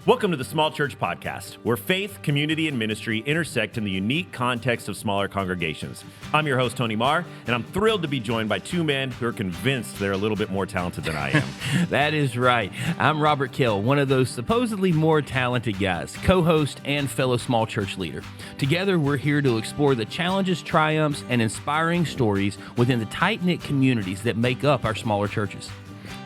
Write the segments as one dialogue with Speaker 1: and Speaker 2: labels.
Speaker 1: Welcome to the Small Church Podcast, where faith, community, and ministry intersect in the unique context of smaller congregations. I'm your host, Tony Marr, and I'm thrilled to be joined by two men who are convinced they're a little bit more talented than I am.
Speaker 2: That is right. I'm Robert Kell, one of those supposedly more talented guys, co-host and fellow small church leader. Together, we're here to explore the challenges, triumphs, and inspiring stories within the tight-knit communities that make up our smaller churches.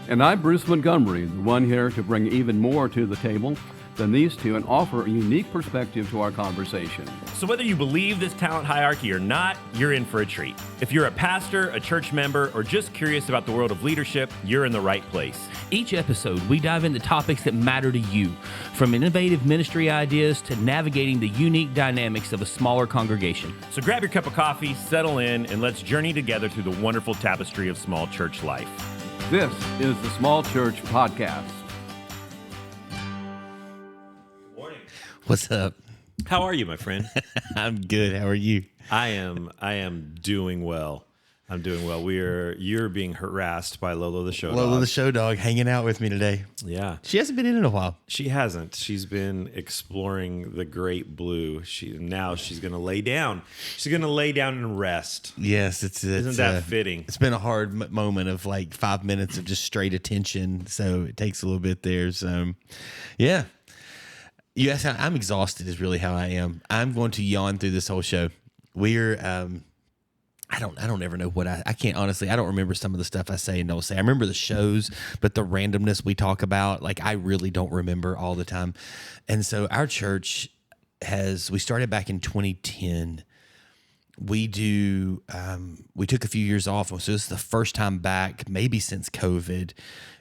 Speaker 3: And I'm Bruce Montgomery, the one here to bring even more to the table than these two and offer a unique perspective to our conversation.
Speaker 1: So whether you believe this talent hierarchy or not, you're in for a treat. If you're a pastor, a church member, or just curious about the world of leadership, you're in the right place.
Speaker 2: Each episode, we dive into topics that matter to you, from innovative ministry ideas to navigating the unique dynamics of a smaller congregation.
Speaker 1: So grab your cup of coffee, settle in, and let's journey together through the wonderful tapestry of small church life.
Speaker 3: This is the Small Church Podcast.
Speaker 2: What's up?
Speaker 1: How are you, my friend?
Speaker 2: I'm good. How are you?
Speaker 1: I am doing well. I'm doing well. You're being harassed by Lola the show dog.
Speaker 4: Lola the show dog hanging out with me today.
Speaker 1: Yeah.
Speaker 4: She hasn't been in a while.
Speaker 1: She hasn't. She's been exploring the great blue. Now she's going to lay down. She's going to lay down and rest.
Speaker 4: Yes,
Speaker 1: Isn't that fitting?
Speaker 4: It's been a hard moment of like 5 minutes of just straight attention, so it takes a little bit there. So, yeah. You asked how I'm exhausted is really how I am. I'm going to yawn through this whole show. I don't ever know what I can't honestly. I don't remember some of the stuff I say and don't say. I remember the shows, but the randomness we talk about, like I really don't remember all the time. And so our church we started back in 2010. We took a few years off. So this is the first time back, maybe since COVID,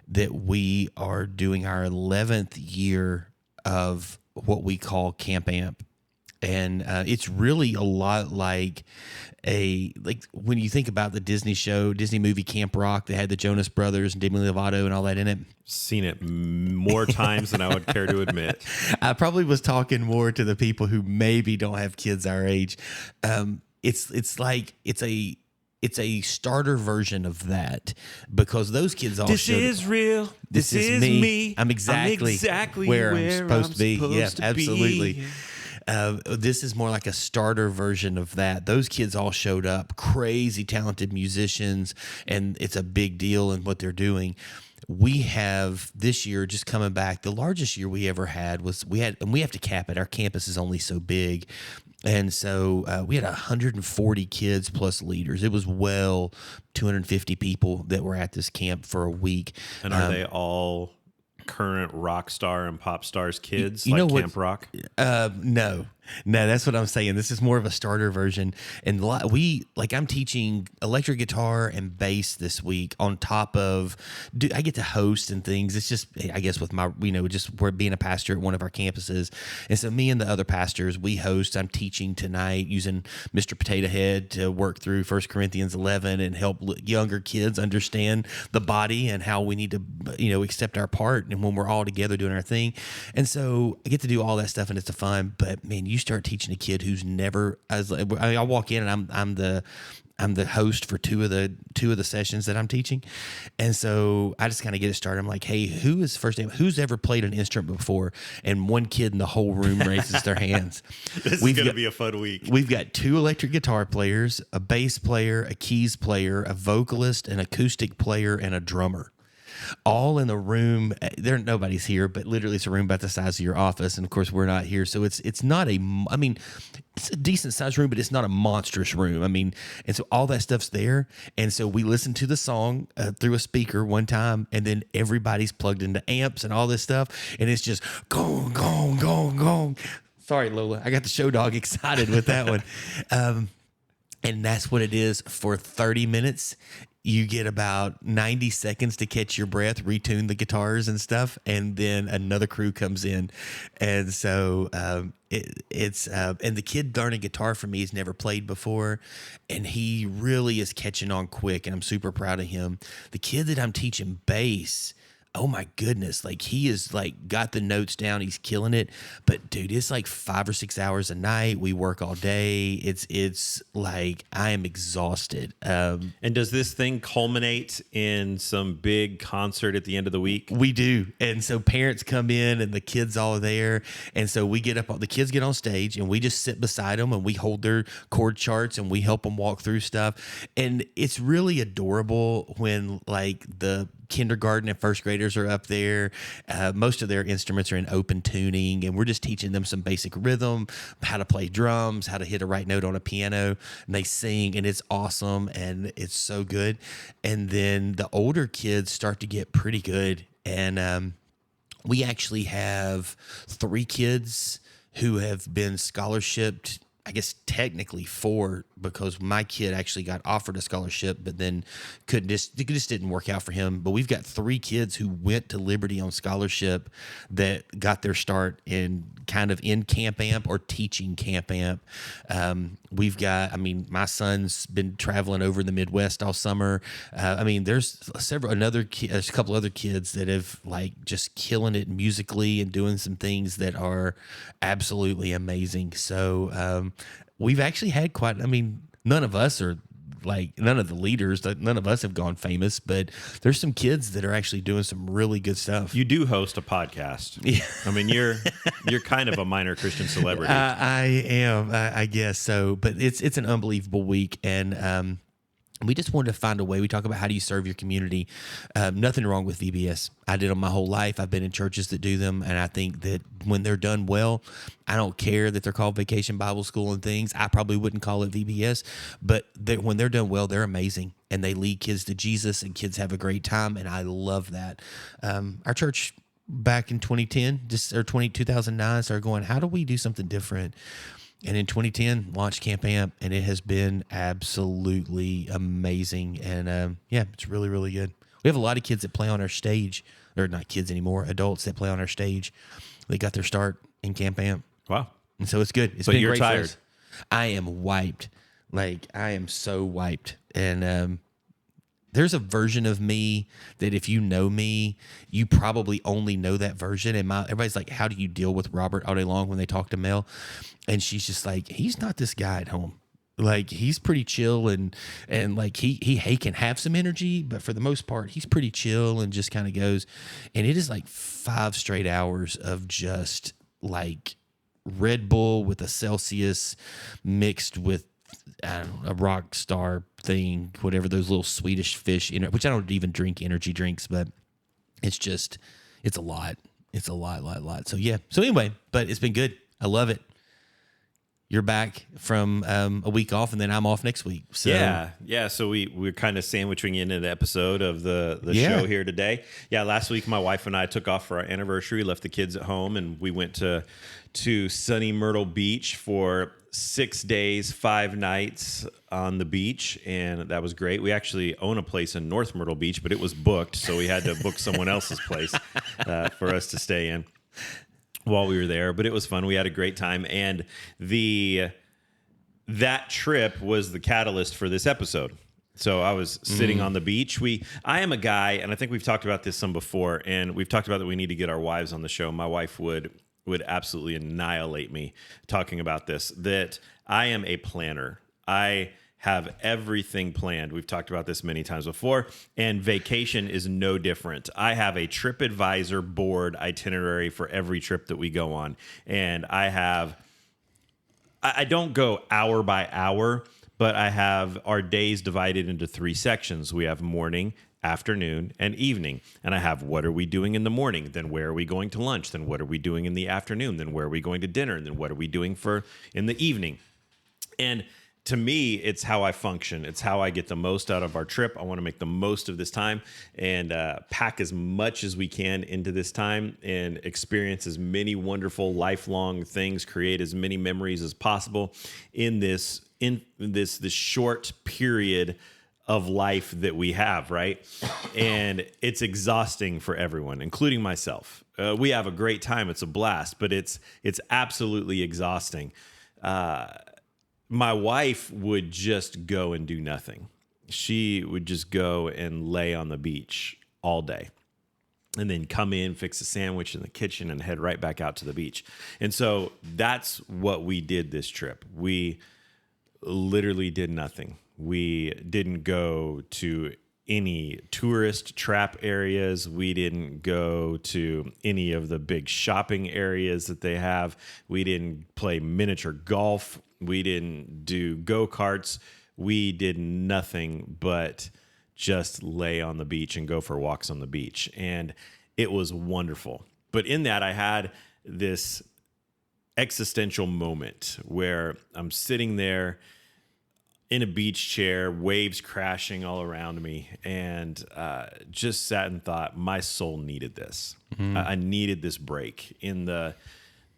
Speaker 4: that we are doing our 11th year of what we call Camp Amp. And it's really a lot like when you think about the Disney movie Camp Rock, they had the Jonas Brothers and Demi Lovato and all that in it.
Speaker 1: Seen it more times than I would care to admit.
Speaker 4: I probably was talking more to the people who maybe don't have kids our age. It's a starter version of that because those kids all
Speaker 1: This is real. This is me.
Speaker 4: I'm exactly where I'm supposed to be. Yeah, absolutely. This is more like a starter version of that. Those kids all showed up, crazy talented musicians, and it's a big deal in what they're doing. We have this year just coming back. The largest year we ever had and we have to cap it. Our campus is only so big. And so we had 140 kids plus leaders. It was 250 people that were at this camp for a week.
Speaker 1: And are they all current rock star and pop stars kids,
Speaker 4: you
Speaker 1: like
Speaker 4: know what,
Speaker 1: Camp Rock?
Speaker 4: No, that's what I'm saying. This is more of a starter version. And I'm teaching electric guitar and bass this week on top of, I get to host and things. It's just, I guess with my, we're being a pastor at one of our campuses. And so me and the other pastors, we host. I'm teaching tonight using Mr. Potato Head to work through 1 Corinthians 11 and help younger kids understand the body and how we need to, accept our part and when we're all together doing our thing. And so I get to do all that stuff and it's fun, but man, you start teaching a kid who's never. I walk in and I'm the host for two of the sessions that I'm teaching, and so I just kind of get it started. I'm like, hey, who's ever played an instrument before? And one kid in the whole room raises their hands.
Speaker 1: This is going to be a fun week.
Speaker 4: We've got 2 electric guitar players, a bass player, a keys player, a vocalist, an acoustic player, and a drummer. All in the room. Nobody's here, but literally it's a room about the size of your office. And of course we're not here. So it's not it's a decent sized room, but it's not a monstrous room. And so all that stuff's there. And so we listened to the song through a speaker one time, and then everybody's plugged into amps and all this stuff. And it's just gong, gong, gong, gong. Sorry, Lola. I got the show dog excited with that one. And that's what it is for 30 minutes. You get about 90 seconds to catch your breath, retune the guitars and stuff, and then another crew comes in. And so and the kid learning guitar for me has never played before, and he really is catching on quick, and I'm super proud of him. The kid that I'm teaching bass, oh my goodness, like he is like got the notes down, he's killing it. But dude, it's like 5 or 6 hours a night. We work all day. It's like I am exhausted.
Speaker 1: And does this thing culminate in some big concert at the end of the week?
Speaker 4: We do. And so parents come in and the kids all are there. And so we get up, the kids get on stage and we just sit beside them and we hold their chord charts and we help them walk through stuff. And it's really adorable when like the kindergarten and first graders are up there. Most of their instruments are in open tuning, and we're just teaching them some basic rhythm, how to play drums, how to hit a right note on a piano, and they sing, and it's awesome, and it's so good. And then the older kids start to get pretty good, and we actually have 3 kids who have been scholarshiped. I guess technically 4, because my kid actually got offered a scholarship, but then it just didn't work out for him. But we've got 3 kids who went to Liberty on scholarship that got their start in kind of in Camp Amp or teaching Camp Amp. We've got, I mean, my son's been traveling over in the Midwest all summer. I mean, there's there's a couple other kids that have like just killing it musically and doing some things that are absolutely amazing. So, we've actually had none of us are like, none of the leaders, none of us have gone famous, but there's some kids that are actually doing some really good stuff.
Speaker 1: You do host a podcast.
Speaker 4: Yeah.
Speaker 1: I mean, you're kind of a minor Christian celebrity.
Speaker 4: I am, I guess so, but it's an unbelievable week. And, we just wanted to find a way. We talk about how do you serve your community. Nothing wrong with VBS. I did them my whole life. I've been in churches that do them, and I think that when they're done well, I don't care that they're called Vacation Bible School and things. I probably wouldn't call it VBS, but when they're done well, they're amazing, and they lead kids to Jesus, and kids have a great time, and I love that. Our church back in 2009 started going, how do we do something different? And in 2010, launched Camp Amp, and it has been absolutely amazing. And it's really, really good. We have a lot of kids that play on our stage. They're not kids anymore, adults that play on our stage. They got their start in Camp Amp.
Speaker 1: Wow.
Speaker 4: And so it's good. It's
Speaker 1: But
Speaker 4: been
Speaker 1: you're
Speaker 4: great for
Speaker 1: tired.
Speaker 4: us. I am wiped. Like, I am so wiped. And there's a version of me that if you know me, you probably only know that version. And everybody's like, how do you deal with Robert all day long when they talk to Mel? And she's just like, he's not this guy at home. Like, he's pretty chill and like he can have some energy, but for the most part, he's pretty chill and just kind of goes. And it is like 5 straight hours of just like Red Bull with a Celsius mixed with, I don't know, a rock star thing, whatever, those little Swedish fish, which I don't even drink energy drinks, but it's a lot. It's a lot. So yeah. So anyway, but it's been good. I love it. You're back from a week off, and then I'm off next week. So
Speaker 1: Yeah. So we're kind of sandwiching in an episode of the show here today. Yeah, last week my wife and I took off for our anniversary, left the kids at home, and we went to sunny Myrtle Beach for 6 days, 5 nights on the beach, and that was great. We actually own a place in North Myrtle Beach, but it was booked, so we had to book someone else's place for us to stay in while we were there. But it was fun. We had a great time, and that trip was the catalyst for this episode. So I was sitting on the beach. I am a guy, and I think we've talked about this some before, and we've talked about that we need to get our wives on the show. My wife would absolutely annihilate me talking about this, that I am a planner. I have everything planned. We've talked about this many times before, and vacation is no different. I have a TripAdvisor board itinerary for every trip that we go on, and I don't go hour by hour, but I have our days divided into 3 sections. We have morning, afternoon, and evening. And I have, what are we doing in the morning? Then where are we going to lunch? Then what are we doing in the afternoon? Then where are we going to dinner? And then what are we doing in the evening? And to me, it's how I function. It's how I get the most out of our trip. I want to make the most of this time and pack as much as we can into this time and experience as many wonderful lifelong things, create as many memories as possible in this short period of life that we have, right? And it's exhausting for everyone, including myself. We have a great time. It's a blast, but it's absolutely exhausting. My wife would just go and do nothing. She would just go and lay on the beach all day. and then come in, fix a sandwich in the kitchen, and head right back out to the beach. And so that's what we did this trip. We literally did nothing. We didn't go to any tourist trap areas. We didn't go to any of the big shopping areas that they have. We didn't play miniature golf. We didn't do go-karts. We did nothing but just lay on the beach and go for walks on the beach. And it was wonderful. But in that, I had this existential moment where I'm sitting there in a beach chair, waves crashing all around me, and just sat and thought, my soul needed this. I needed this break in the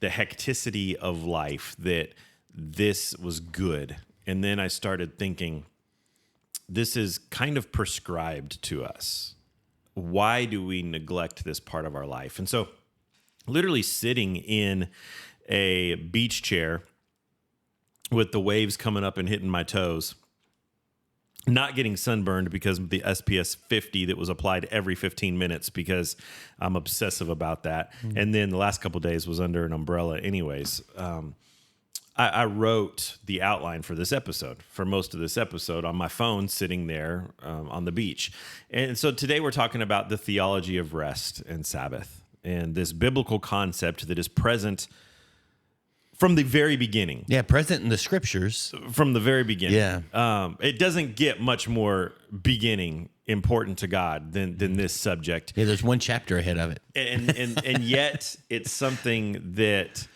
Speaker 1: hecticity of life, that this was good. And then I started thinking, this is kind of prescribed to us. Why do we neglect this part of our life? And so literally sitting in a beach chair with the waves coming up and hitting my toes, not getting sunburned because of the SPF 50 that was applied every 15 minutes because I'm obsessive about that. And then the last couple of days was under an umbrella anyways. I wrote the outline for this episode, for most of this episode, on my phone sitting there on the beach. And so today we're talking about the theology of rest and Sabbath, and this biblical concept that is present from the very beginning.
Speaker 4: Yeah, present in the scriptures.
Speaker 1: From the very beginning.
Speaker 4: Yeah.
Speaker 1: It doesn't get much more beginning important to God than this subject.
Speaker 4: Yeah, there's one chapter ahead of it.
Speaker 1: And yet it's something that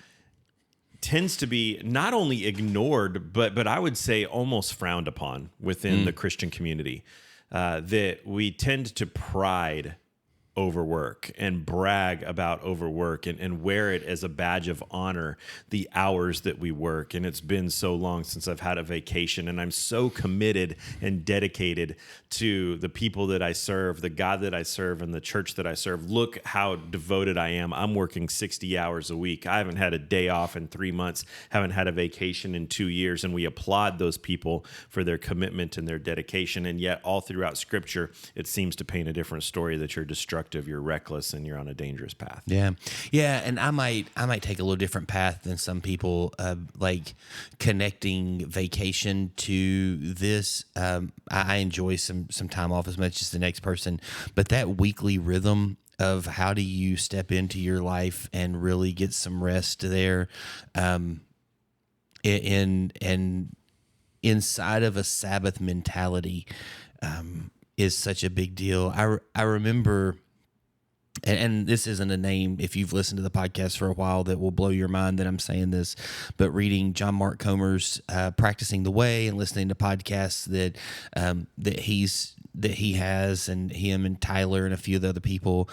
Speaker 1: tends to be not only ignored, but I would say almost frowned upon within the Christian community, that we tend to pride overwork and brag about overwork and wear it as a badge of honor, the hours that we work. And it's been so long since I've had a vacation, and I'm so committed and dedicated to the people that I serve, the God that I serve, and the church that I serve. Look how devoted I am. I'm working 60 hours a week. I haven't had a day off in 3 months, haven't had a vacation in 2 years. And we applaud those people for their commitment and their dedication. And yet all throughout Scripture, it seems to paint a different story, that you're destructive, you're reckless, and you're on a dangerous path.
Speaker 4: Yeah. And I might take a little different path than some people, like connecting vacation to this. I enjoy some time off as much as the next person, but that weekly rhythm of how do you step into your life and really get some rest there, inside of a Sabbath mentality, is such a big deal. I remember. And this isn't a name, if you've listened to the podcast for a while, that will blow your mind that I'm saying this, but reading John Mark Comer's Practicing the Way and listening to podcasts that he has, and him and Tyler and a few of the other people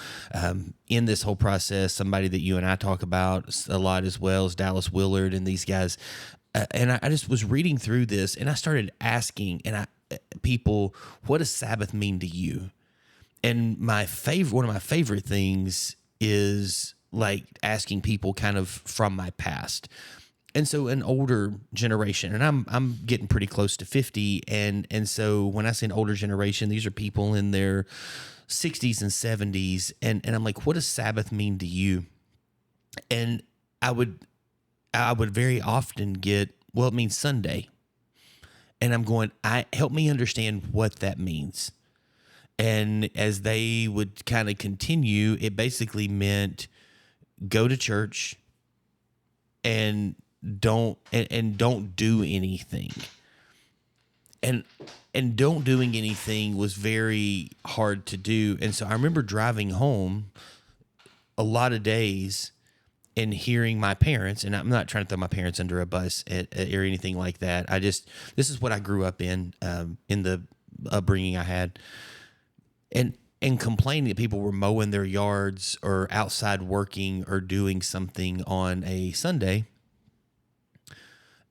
Speaker 4: in this whole process, somebody that you and I talk about a lot as well is Dallas Willard and these guys. And I just was reading through this, and I started asking people, what does Sabbath mean to you? And one of my favorite things is like asking people kind of from my past. And so an older generation, and I'm getting pretty close to 50. And so when I say an older generation, these are people in their 60s and 70s. And I'm like, what does Sabbath mean to you? And I would very often get, well, it means Sunday. And I'm going, help me understand what that means. And as they would kind of continue, it basically meant go to church and don't do anything. And don't doing anything was very hard to do. And so I remember driving home a lot of days and hearing my parents, and I'm not trying to throw my parents under a bus or anything like that. This is what I grew up in the upbringing I had. And complaining that people were mowing their yards or outside working or doing something on a Sunday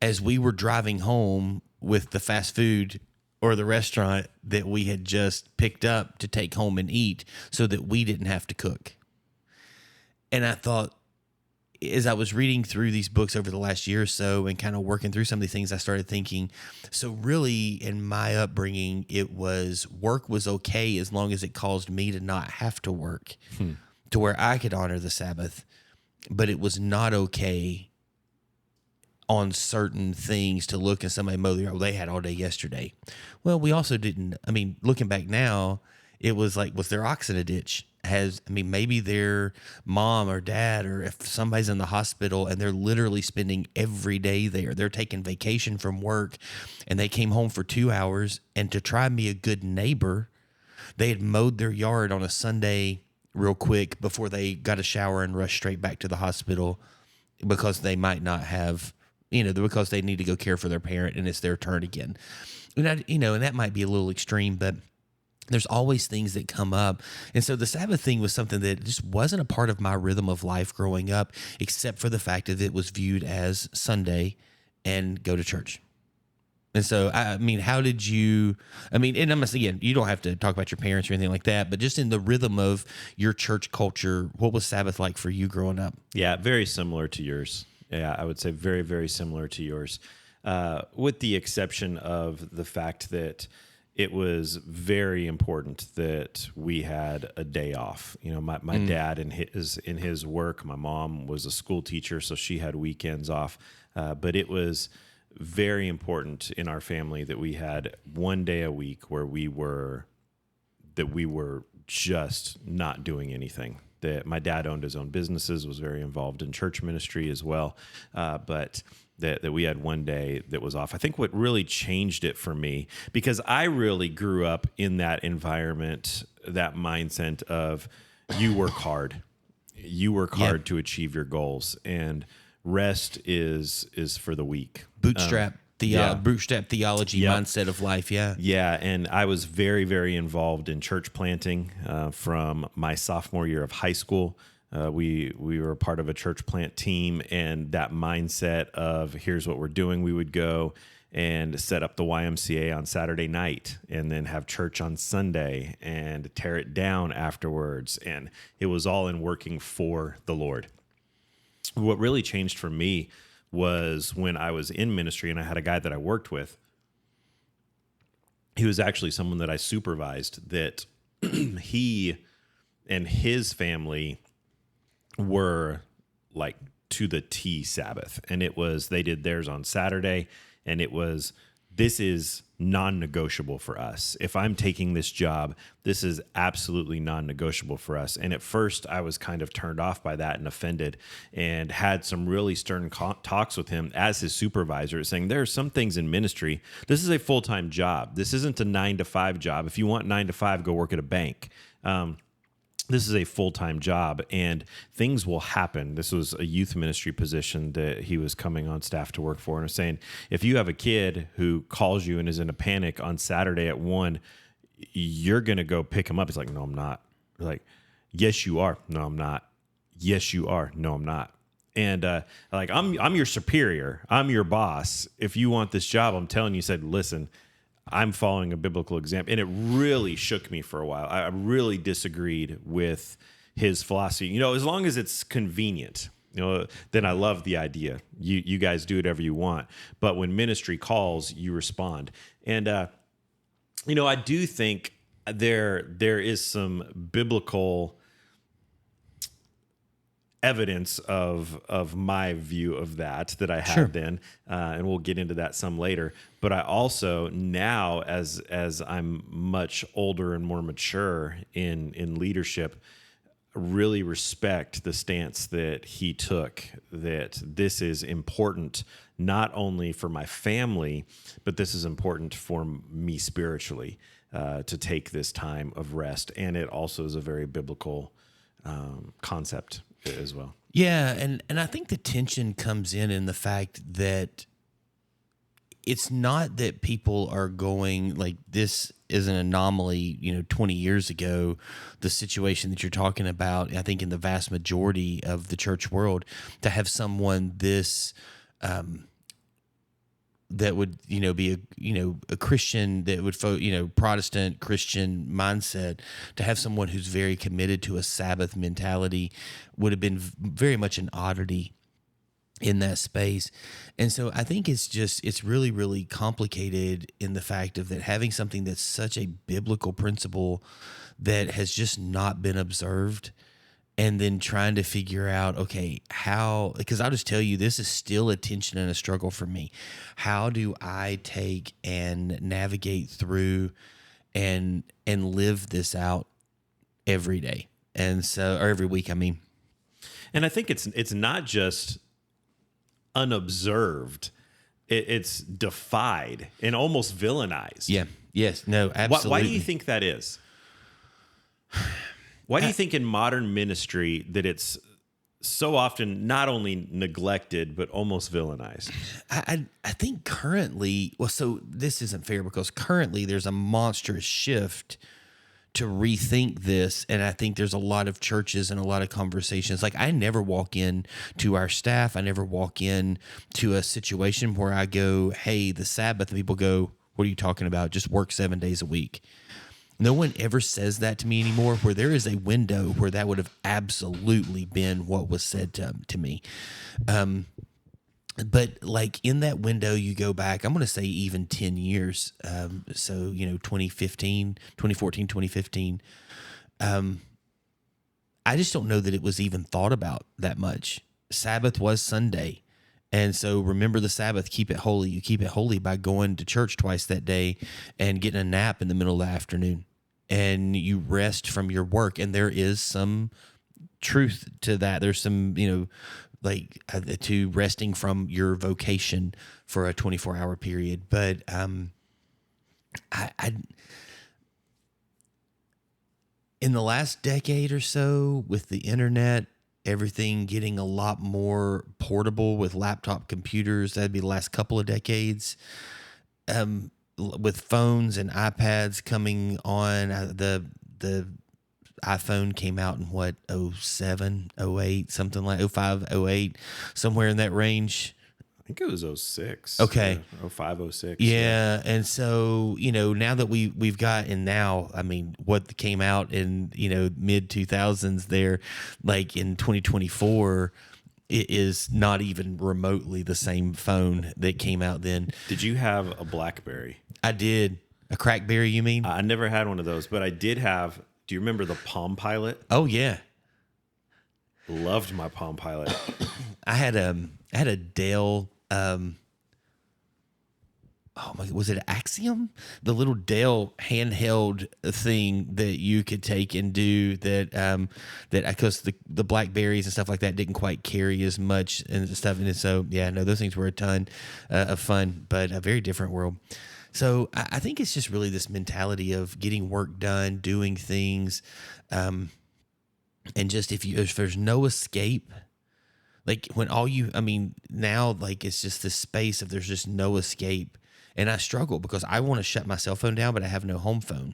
Speaker 4: as we were driving home with the fast food or the restaurant that we had just picked up to take home and eat so that we didn't have to cook. And I thought, as I was reading through these books over the last year or so and kind of working through some of these things, I started thinking, so really in my upbringing, work was okay as long as it caused me to not have to work. to where I could honor the Sabbath, but it was not okay on certain things to look at somebody mow their yard. They had all day yesterday. Well, we also didn't. I mean, looking back now, it was like, was their ox in a ditch? Maybe their mom or dad, or if somebody's in the hospital and they're literally spending every day there, they're taking vacation from work and they came home for 2 hours, and to try and be a good neighbor, they had mowed their yard on a Sunday real quick before they got a shower and rushed straight back to the hospital because they might not have, because they need to go care for their parent and it's their turn again. And that might be a little extreme, but there's always things that come up. And so the Sabbath thing was something that just wasn't a part of my rhythm of life growing up, except for the fact that it was viewed as Sunday and go to church. And so, how did you, and I'm again, you don't have to talk about your parents or anything like that, but just in the rhythm of your church culture, what was Sabbath like for you growing up?
Speaker 1: Yeah, very similar to yours. Yeah, I would say very, very similar to yours, with the exception of the fact that it was very important that we had a day off. My dad in his work, my mom was a school teacher, so she had weekends off. But it was very important in our family that we had one day a week where we were just not doing anything. That my dad owned his own businesses, was very involved in church ministry as well, but that we had one day that was off. I think what really changed it for me, because I really grew up in that environment, that mindset of you work hard. You work hard to achieve your goals, and rest is for the weak.
Speaker 4: Bootstrap theology mindset of life,
Speaker 1: Yeah, and I was very, very involved in church planting from my sophomore year of high school. We were a part of a church plant team, and that mindset of here's what we're doing, we would go and set up the YMCA on Saturday night and then have church on Sunday and tear it down afterwards. And it was all in working for the Lord. What really changed for me was when I was in ministry and I had a guy that I worked with. He was actually someone that I supervised, that he and his family were like to the T Sabbath. And it was, they did theirs on Saturday, and it was, this is non-negotiable for us. If I'm taking this job, this is absolutely non-negotiable for us. And at first I was kind of turned off by that and offended, and had some really stern talks with him as his supervisor, saying there are some things in ministry. This is a full-time job. This isn't a 9-to-5 job. If you want 9 to 5, go work at a bank. This is a full-time job, and things will happen. This was a youth ministry position that he was coming on staff to work for, and was saying, if you have a kid who calls you and is in a panic on Saturday at 1, you're going to go pick him up. He's like, no, I'm not. We're like, yes, you are. No, I'm not. Yes, you are. No, I'm not. And I'm your superior. I'm your boss. If you want this job, I'm telling you, said, listen, I'm following a biblical example. And it really shook me for a while. I really disagreed with his philosophy. As long as it's convenient, then I love the idea. You guys do whatever you want. But when ministry calls, you respond. And, I do think there is some biblical evidence of my view of that I had then, and we'll get into that some later. But I also now, as I'm much older and more mature in leadership, really respect the stance that he took, that this is important not only for my family, but this is important for me spiritually, to take this time of rest. And it also is a very biblical concept as well.
Speaker 4: Yeah, and I think the tension comes in the fact that it's not that people are going like, this is an anomaly, 20 years ago, the situation that you're talking about, I think in the vast majority of the church world, to have someone this that would, be a Christian, that would, Protestant Christian mindset, to have someone who's very committed to a Sabbath mentality would have been very much an oddity in that space. And so I think it's really, really complicated in the fact of that having something that's such a biblical principle that has just not been observed and then trying to figure out, okay, how, because I'll just tell you, this is still a tension and a struggle for me. How do I take and navigate through and live this out every day? And so, or every week, I mean.
Speaker 1: And I think it's not just unobserved. It's defied and almost villainized.
Speaker 4: Yeah. Yes. No, absolutely.
Speaker 1: Why do you think that is? Why do you think in modern ministry that it's so often not only neglected, but almost villainized?
Speaker 4: I think currently, well, so this isn't fair because currently there's a monstrous shift to rethink this. And I think there's a lot of churches and a lot of conversations. Like, I never walk in to our staff. I never walk in to a situation where I go, hey, the Sabbath, and people go, what are you talking about? Just work 7 days a week. No one ever says that to me anymore, where there is a window where that would have absolutely been what was said to me. But like in that window, you go back, I'm going to say even 10 years. So, 2014, 2015. I just don't know that it was even thought about that much. Sabbath was Sunday. And so remember the Sabbath, keep it holy. You keep it holy by going to church twice that day and getting a nap in the middle of the afternoon. And you rest from your work. And there is some truth to that. There's some, to resting from your vocation for a 24-hour period. But I in the last decade or so, with the internet, everything getting a lot more portable with laptop computers, that'd be the last couple of decades. With phones and iPads coming on, the iPhone came out in what, 07, 08, something like 05, 08, somewhere in that range.
Speaker 1: I think it was 06.
Speaker 4: Okay.
Speaker 1: 05, 06.
Speaker 4: Yeah. And so, now that we've got, and now, I mean, what came out in, mid 2000s there, like in 2024, it is not even remotely the same phone that came out then.
Speaker 1: Did you have a BlackBerry?
Speaker 4: I did. A Crackberry, you mean?
Speaker 1: I never had one of those, but I did have. Do you remember the Palm Pilot?
Speaker 4: Oh yeah,
Speaker 1: loved my Palm Pilot.
Speaker 4: I had a Dell. Was it Axiom? The little Dell handheld thing that you could take and do that. Because the Blackberries and stuff like that didn't quite carry as much and stuff. And so yeah, no, those things were a ton of fun, but a very different world. So I think it's just really this mentality of getting work done, doing things, and just if there's no escape, like now like it's just this space of there's just no escape, and I struggle because I want to shut my cell phone down, but I have no home phone.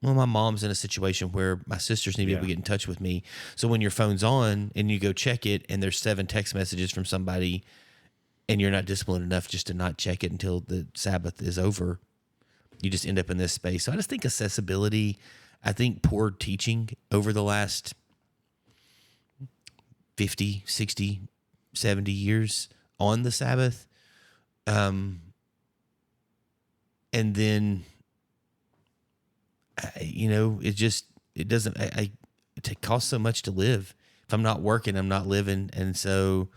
Speaker 4: Well, my mom's in a situation where my sisters need to be able to get in touch with me. So when your phone's on and you go check it, and there's 7 text messages from somebody, and you're not disciplined enough just to not check it until the Sabbath is over, you just end up in this space. So I just think accessibility, I think poor teaching over the last 50, 60, 70 years on the Sabbath. And then, it costs so much to live. If I'm not working, I'm not living. And so,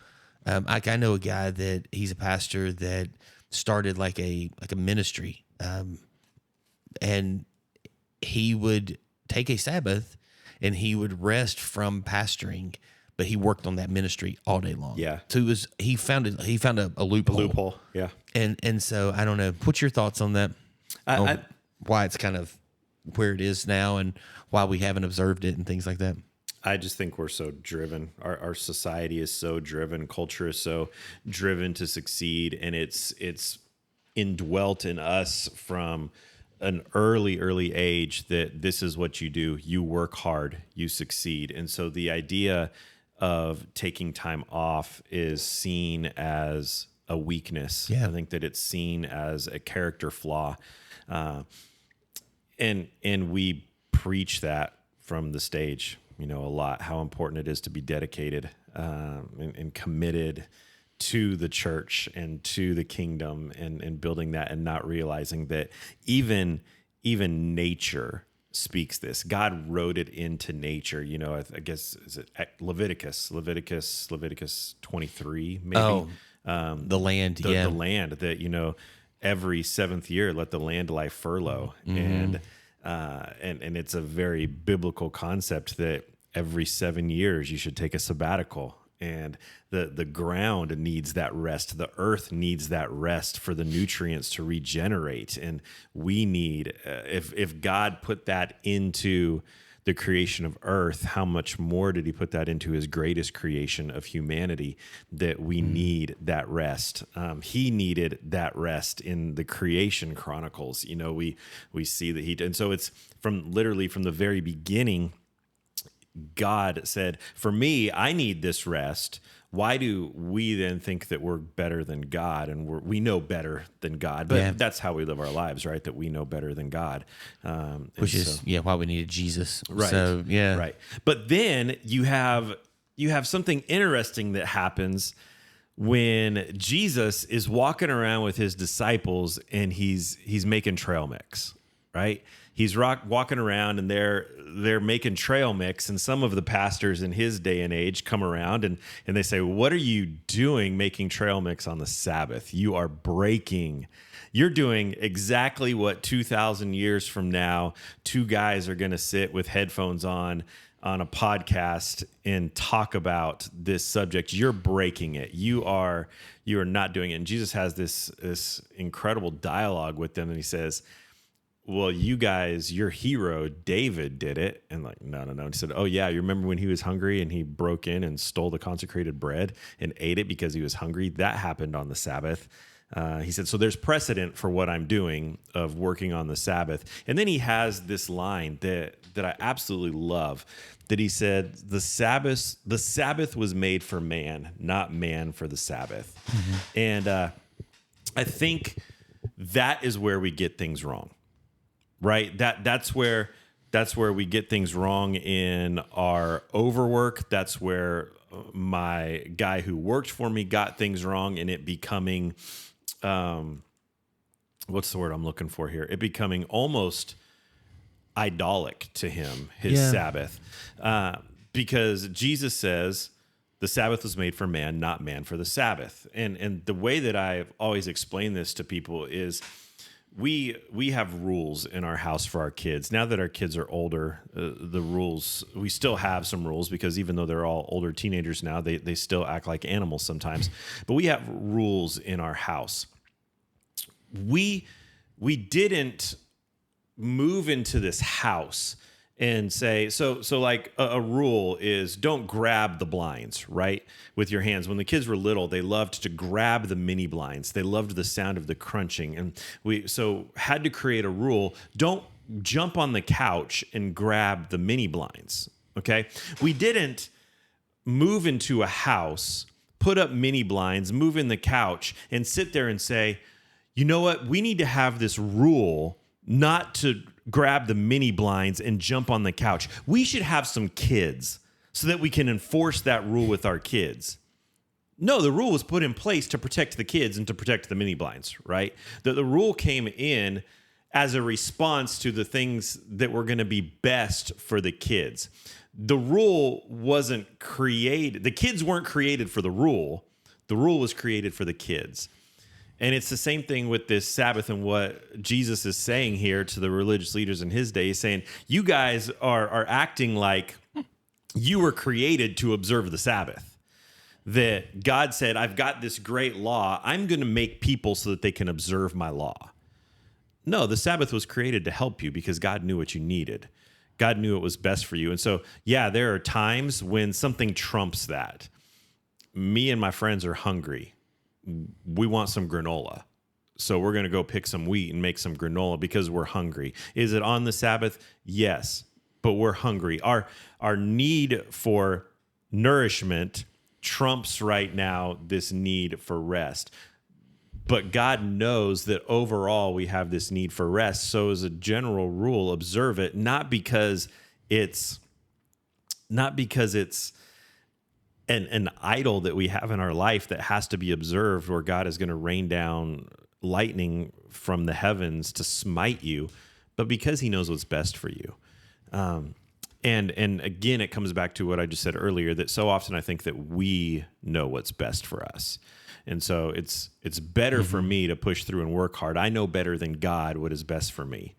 Speaker 4: I know a guy that he's a pastor that started like a ministry, and he would take a Sabbath and he would rest from pastoring, but he worked on that ministry all day long.
Speaker 1: Yeah.
Speaker 4: So he found a loophole.
Speaker 1: A loophole. Yeah.
Speaker 4: And so I don't know. What's your thoughts on that? Why it's kind of where it is now and why we haven't observed it and things like that?
Speaker 1: I just think we're so driven. Our society is so driven. Culture is so driven to succeed, and it's indwelt in us from an early age that this is what you do. You work hard, you succeed. And so the idea of taking time off is seen as a weakness.
Speaker 4: Yeah.
Speaker 1: I think that it's seen as a character flaw. And we preach that from the stage, a lot, how important it is to be dedicated and committed to the church and to the kingdom and building that, and not realizing that even nature speaks this. God wrote it into nature. You know, I guess, is it Leviticus 23, maybe?
Speaker 4: The land,
Speaker 1: The land that, you know, every seventh year, let the land lie furlough. And it's a very biblical concept that every 7 years you should take a sabbatical. And the ground needs that rest. The earth needs that rest for the nutrients to regenerate. And we need, if God put that into the creation of earth, how much more did he put that into his greatest creation of humanity, that we need that rest. He needed that rest in the creation chronicles. You know, we see that he did. And so it's literally from the very beginning, God said, for me, I need this rest. Why do we then think that we're better than God and we know better than God? But that's how we live our lives, right? That we know better than God.
Speaker 4: Which is why we needed Jesus.
Speaker 1: Right.
Speaker 4: So, yeah.
Speaker 1: Right. But then you have something interesting that happens when Jesus is walking around with his disciples and he's making trail mix, right? He's walking around and they're making trail mix, and some of the pastors in his day and age come around and they say, "What are you doing making trail mix on the Sabbath? You are breaking. You're doing exactly what 2,000 years from now, two guys are going to sit with headphones on a podcast and talk about this subject. You're breaking it. You are not doing it." And Jesus has this incredible dialogue with them, and he says, "Well, you guys, your hero, David, did it." And like, no. And he said, "Oh, yeah, you remember when he was hungry and he broke in and stole the consecrated bread and ate it because he was hungry? That happened on the Sabbath." He said, so there's precedent for what I'm doing of working on the Sabbath. And then he has this line that I absolutely love, that he said, the Sabbath was made for man, not man for the Sabbath. Mm-hmm. And I think that is where we get things wrong. Right? That's where we get things wrong in our overwork. That's where my guy who worked for me got things wrong in it becoming, what's the word I'm looking for here? It becoming almost idolic to him, his Sabbath. Because Jesus says the Sabbath was made for man, not man for the Sabbath. And the way that I've always explained this to people is, we have rules in our house for our kids. Now that our kids are older, the rules, we still have some rules, because even though they're all older teenagers now, they still act like animals sometimes. But we have rules in our house. We didn't move into this house and say, so like a rule is don't grab the blinds, right, with your hands. When the kids were little, they loved to grab the mini blinds. They loved the sound of the crunching. And we had to create a rule, don't jump on the couch and grab the mini blinds, okay? We didn't move into a house, put up mini blinds, move in the couch, and sit there and say, you know what, we need to have this rule not to grab the mini blinds and jump on the couch. We should have some kids so that we can enforce that rule with our kids. No, the rule was put in place to protect the kids and to protect the mini blinds, right? The rule came in as a response to the things that were going to be best for the kids. The rule wasn't created. The kids weren't created for the rule. The rule was created for the kids. And it's the same thing with this Sabbath and what Jesus is saying here to the religious leaders in his day. He's saying, you guys are acting like you were created to observe the Sabbath. That God said, I've got this great law. I'm going to make people so that they can observe my law. No, the Sabbath was created to help you because God knew what you needed. God knew it was best for you. And so, yeah, there are times when something trumps that. Me and my friends are hungry. We want some granola. So we're going to go pick some wheat and make some granola because we're hungry. Is it on the Sabbath? Yes, but we're hungry. Our need for nourishment trumps right now this need for rest. But God knows that overall we have this need for rest. So as a general rule, observe it, not because it's an idol that we have in our life that has to be observed, where God is going to rain down lightning from the heavens to smite you,
Speaker 5: but because he knows what's best for you. And again, it comes back to what I just said earlier, that so often I think that we know what's best for us. And so it's better for me to push through and work hard. I know better than God what is best for me.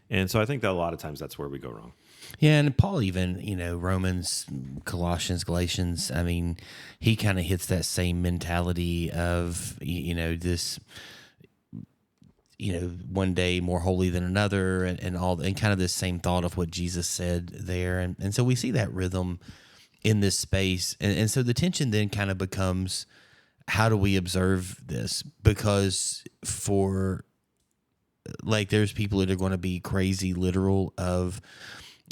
Speaker 5: And so I think that a lot of times that's where we go wrong.
Speaker 4: Yeah, and Paul even, Romans, Colossians, Galatians, I mean, he kind of hits that same mentality of, this, one day more holy than another and kind of this same thought of what Jesus said there. And so we see that rhythm in this space. And so the tension then kind of becomes, how do we observe this? Because there's people that are going to be crazy literal of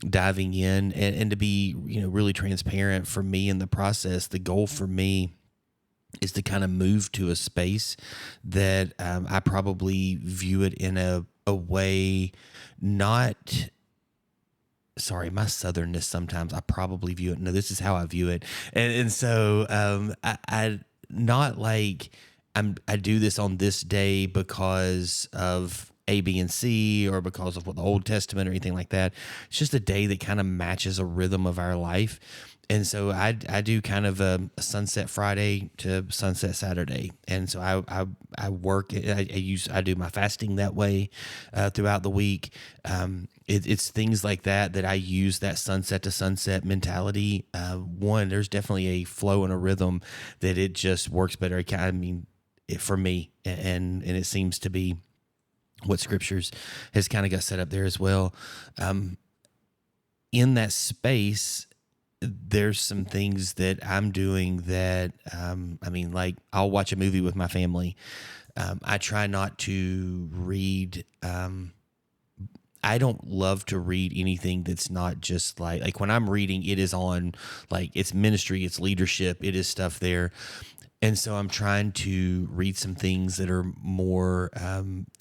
Speaker 4: diving in and to be, really transparent for me in the process. The goal for me is to kind of move to a space that I probably view it in a way, not, sorry, my southernness sometimes, I probably view it, no, this is how I view it. And so I not like I do this on this day because of A, B, and C, or because of what the Old Testament or anything like that. It's just a day that kind of matches a rhythm of our life. And so I do kind of a sunset Friday to sunset Saturday. And so I work, I do my fasting that way throughout the week. It's things like that I use that sunset to sunset mentality. One, there's definitely a flow and a rhythm that it just works better. For me, and it seems to be what Scriptures has kind of got set up there as well. In that space, there's some things that I'm doing that, I'll watch a movie with my family. I try not to read. I don't love to read anything that's not just like when I'm reading, it is on it's ministry, it's leadership, it is stuff there. And so I'm trying to read some things that are more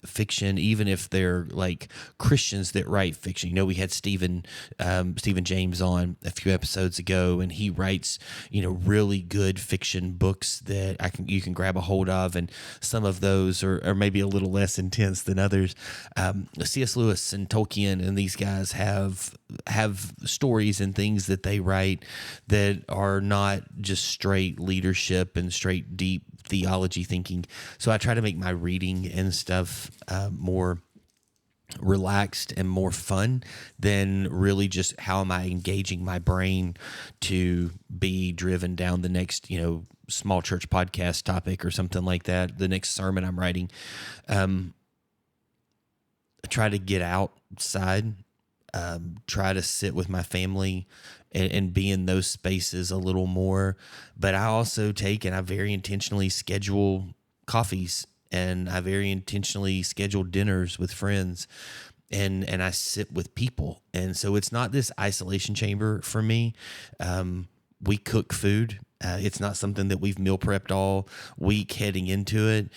Speaker 4: fiction, even if they're like Christians that write fiction. We had Stephen James on a few episodes ago, and he writes, really good fiction books that you can grab a hold of, and some of those are maybe a little less intense than others. C.S. Lewis and Tolkien and these guys have stories and things that they write that are not just straight leadership and straight deep theology thinking. So I try to make my reading and stuff more relaxed and more fun than really just how am I engaging my brain to be driven down the next, small church podcast topic or something like that, the next sermon I'm writing. I try to get outside, try to sit with my family and be in those spaces a little more. But I also take and I very intentionally schedule coffees, and I very intentionally schedule dinners with friends, and I sit with people. And so it's not this isolation chamber for me. We cook food. It's not something that we've meal prepped all week heading into it.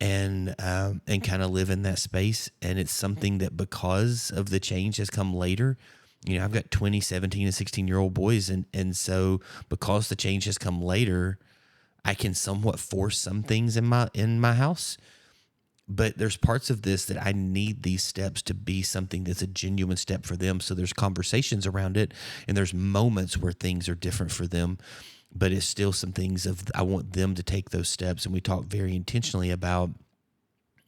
Speaker 4: And kind of live in that space. And it's something that because of the change has come later. I've got 20, 17, and 16-year-old boys. And so because the change has come later, I can somewhat force some things in my house. But there's parts of this that I need these steps to be something that's a genuine step for them. So there's conversations around it, and there's moments where things are different for them. But it's still some things I want them to take those steps. And we talk very intentionally about,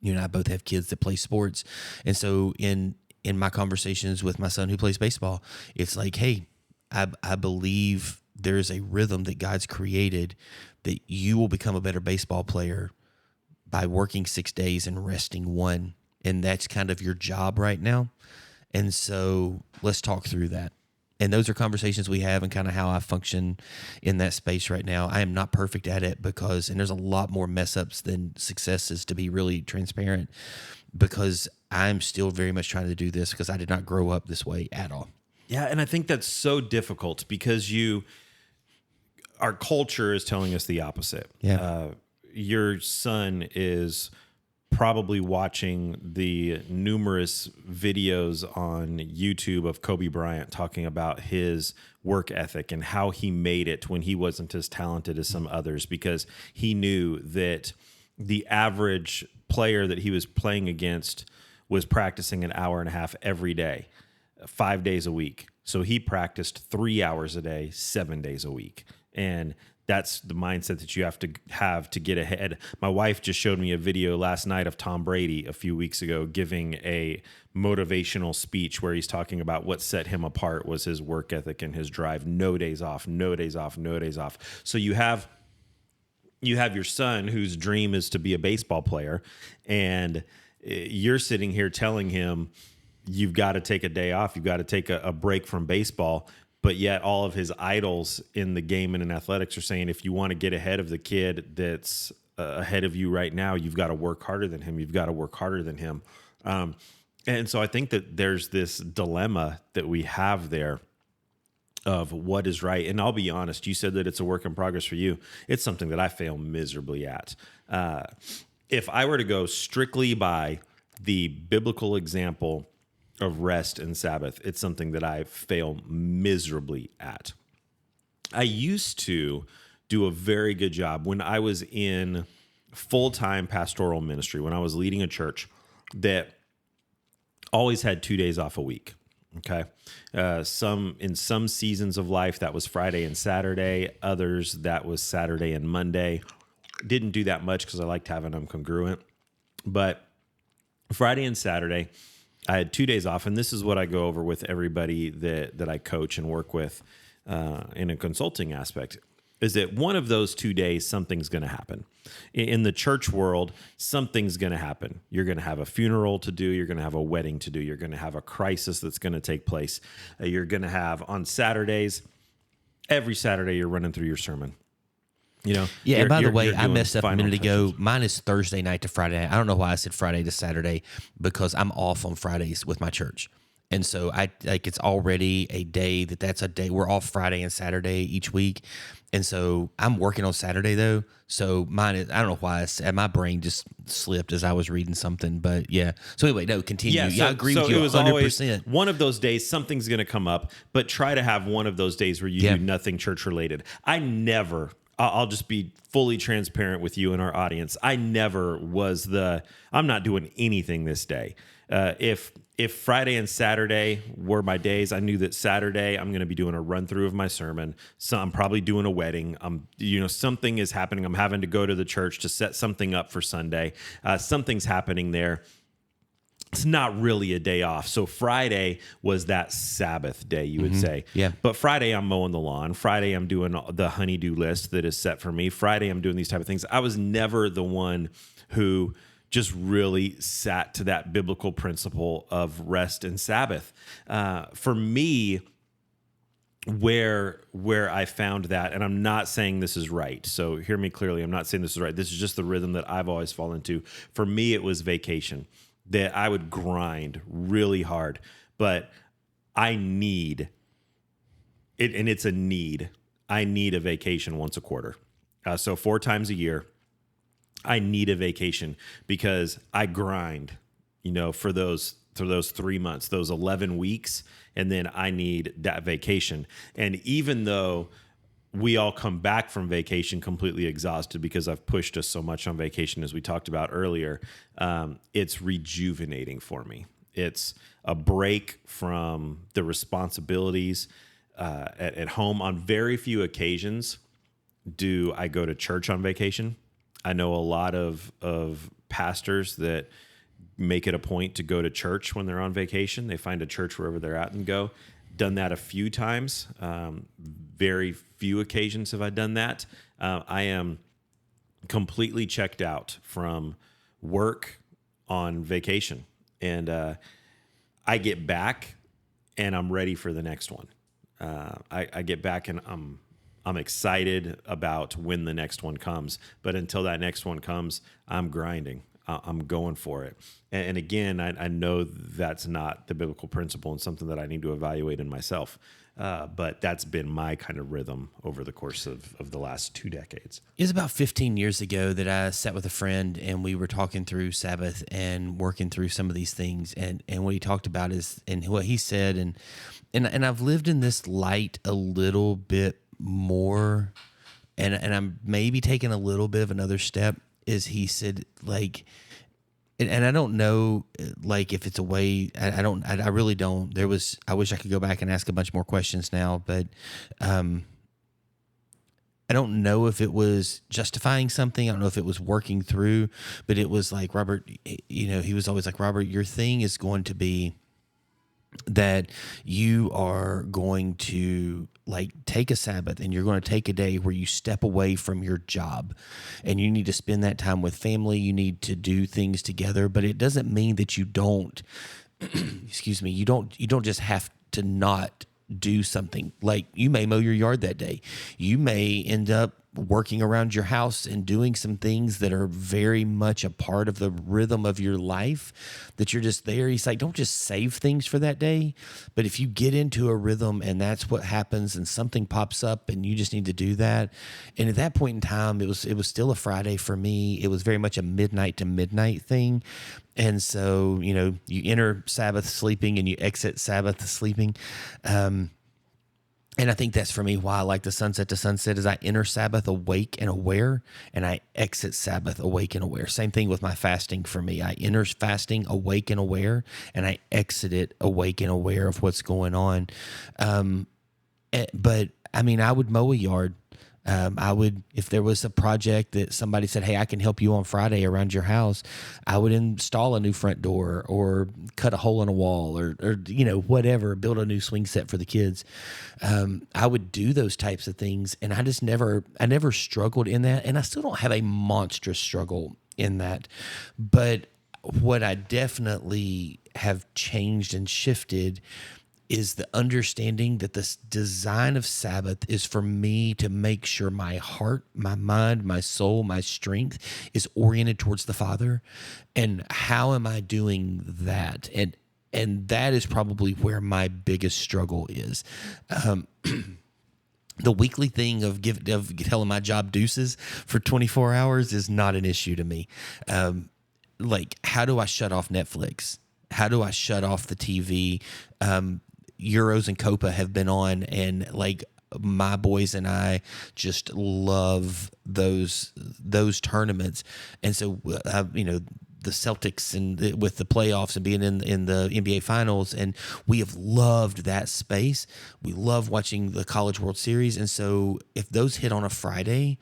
Speaker 4: I both have kids that play sports. And so in my conversations with my son who plays baseball, it's like, hey, I believe there's a rhythm that God's created that you will become a better baseball player by working 6 days and resting one. And that's kind of your job right now. And so let's talk through that. And those are conversations we have and kind of how I function in that space right now. I am not perfect at it and there's a lot more mess ups than successes, to be really transparent, because I'm still very much trying to do this because I did not grow up this way at all.
Speaker 5: Yeah. And I think that's so difficult because our culture is telling us the opposite.
Speaker 4: Yeah.
Speaker 5: Your son is probably watching the numerous videos on YouTube of Kobe Bryant talking about his work ethic and how he made it when he wasn't as talented as some others, because he knew that the average player that he was playing against was practicing an hour and a half every day, 5 days a week. So he practiced 3 hours a day, 7 days a week. And that's the mindset that you have to get ahead. My wife just showed me a video last night of Tom Brady a few weeks ago giving a motivational speech where he's talking about what set him apart was his work ethic and his drive. No days off, no days off, no days off. So you have your son whose dream is to be a baseball player, and you're sitting here telling him you've got to take a day off, you've got to take a break from baseball. But yet all of his idols in the game and in athletics are saying, if you want to get ahead of the kid that's ahead of you right now, you've got to work harder than him. You've got to work harder than him. And so I think that there's this dilemma that we have there of what is right. And I'll be honest, you said that it's a work in progress for you. It's something that I fail miserably at. If I were to go strictly by the biblical example of rest and Sabbath, it's something that I fail miserably at. I used to do a very good job when I was in full-time pastoral ministry, when I was leading a church that always had 2 days off a week. Okay. In some seasons of life, that was Friday and Saturday. Others, that was Saturday and Monday. Didn't do that much because I liked having them congruent. But Friday and Saturday, I had 2 days off, and this is what I go over with everybody that I coach and work with in a consulting aspect, is that one of those 2 days, something's going to happen. In the church world, something's going to happen. You're going to have a funeral to do. You're going to have a wedding to do. You're going to have a crisis that's going to take place. You're going to have on Saturdays, every Saturday, you're running through your sermon. You know,
Speaker 4: yeah. And by the way, I messed up a minute ago.
Speaker 5: touches.
Speaker 4: Mine is Thursday night to Friday night. I don't know why I said Friday to Saturday because I'm off on Fridays with my church, and so it's already a day that's a day we're off Friday and Saturday each week, and so I'm working on Saturday though. So mine is I don't know why my brain just slipped as I was reading something, but yeah. So anyway, no, continue.
Speaker 5: Yeah,
Speaker 4: I agree with you
Speaker 5: it was
Speaker 4: 100%.
Speaker 5: always one of those days, something's going to come up, but try to have one of those days where you do nothing church related. I'll just be fully transparent with you and our audience. I never was I'm not doing anything this day. If Friday and Saturday were my days, I knew that Saturday I'm going to be doing a run through of my sermon. So I'm probably doing a wedding. Something is happening. I'm having to go to the church to set something up for Sunday. Something's happening there. It's not really a day off. So Friday was that Sabbath day, you would say.
Speaker 4: Yeah.
Speaker 5: But Friday, I'm mowing the lawn. Friday, I'm doing the honey-do list that is set for me. Friday, I'm doing these type of things. I was never the one who just really sat to that biblical principle of rest and Sabbath. For me, where I found that, and I'm not saying this is right, so hear me clearly. I'm not saying this is right. This is just the rhythm that I've always fallen into. For me, it was vacation. That I would grind really hard, but I need it, and it's a need. I need a vacation once a quarter. So 4 times a year, I need a vacation because I grind, for those 3 months, those 11 weeks, and then I need that vacation. And even though we all come back from vacation completely exhausted because I've pushed us so much on vacation, as we talked about earlier, it's rejuvenating for me. It's a break from the responsibilities at home. On very few occasions do I go to church on vacation. I know a lot of pastors that make it a point to go to church when they're on vacation. They find a church wherever they're at and go. Done that a few times. Very few occasions have I done that. I am completely checked out from work on vacation, and I get back and I'm ready for the next one. I get back and I'm excited about when the next one comes, but until that next one comes, I'm grinding. I'm going for it. And again, I know that's not the biblical principle and something that I need to evaluate in myself. But that's been my kind of rhythm over the course of the last 2 decades.
Speaker 4: It was about 15 years ago that I sat with a friend and we were talking through Sabbath and working through some of these things. And what he talked about is, and what he said, and I've lived in this light a little bit more, and I'm maybe taking a little bit of another step, is he said, like, and I don't know, like, if it's a way. I really don't. I wish I could go back and ask a bunch more questions now, but I don't know if it was justifying something. I don't know if it was working through, but it was like, Robert, he was always like, Robert, your thing is going to be that you are going to like take a Sabbath and you're going to take a day where you step away from your job and you need to spend that time with family. You need to do things together, but it doesn't mean that you don't, excuse me, you don't just have to not do something. Like, you may mow your yard that day. You may end up working around your house and doing some things that are very much a part of the rhythm of your life, that you're just there. He's like, don't just save things for that day. But if you get into a rhythm and that's what happens and something pops up and you just need to do that. And at that point in time, it was still a Friday for me. It was very much a midnight to midnight thing. And so, you enter Sabbath sleeping and you exit Sabbath sleeping. And I think that's for me why I like the sunset to sunset is I enter Sabbath awake and aware, and I exit Sabbath awake and aware. Same thing with my fasting for me. I enter fasting awake and aware, and I exit it awake and aware of what's going on. But I mean, I would mow a yard. I would, if there was a project that somebody said, hey, I can help you on Friday around your house, I would install a new front door or cut a hole in a wall or whatever, build a new swing set for the kids. I would do those types of things. And I never struggled in that. And I still don't have a monstrous struggle in that. But what I definitely have changed and shifted is the understanding that this design of Sabbath is for me to make sure my heart, my mind, my soul, my strength is oriented towards the Father. And how am I doing that? And that is probably where my biggest struggle is. The weekly thing of telling my job deuces for 24 hours is not an issue to me. Like, how do I shut off Netflix? How do I shut off the TV? Euros and Copa have been on, and like my boys and I just love those tournaments. And so, the Celtics and with the playoffs and being in the NBA finals, and we have loved that space. We love watching the College World Series. And so if those hit on a Friday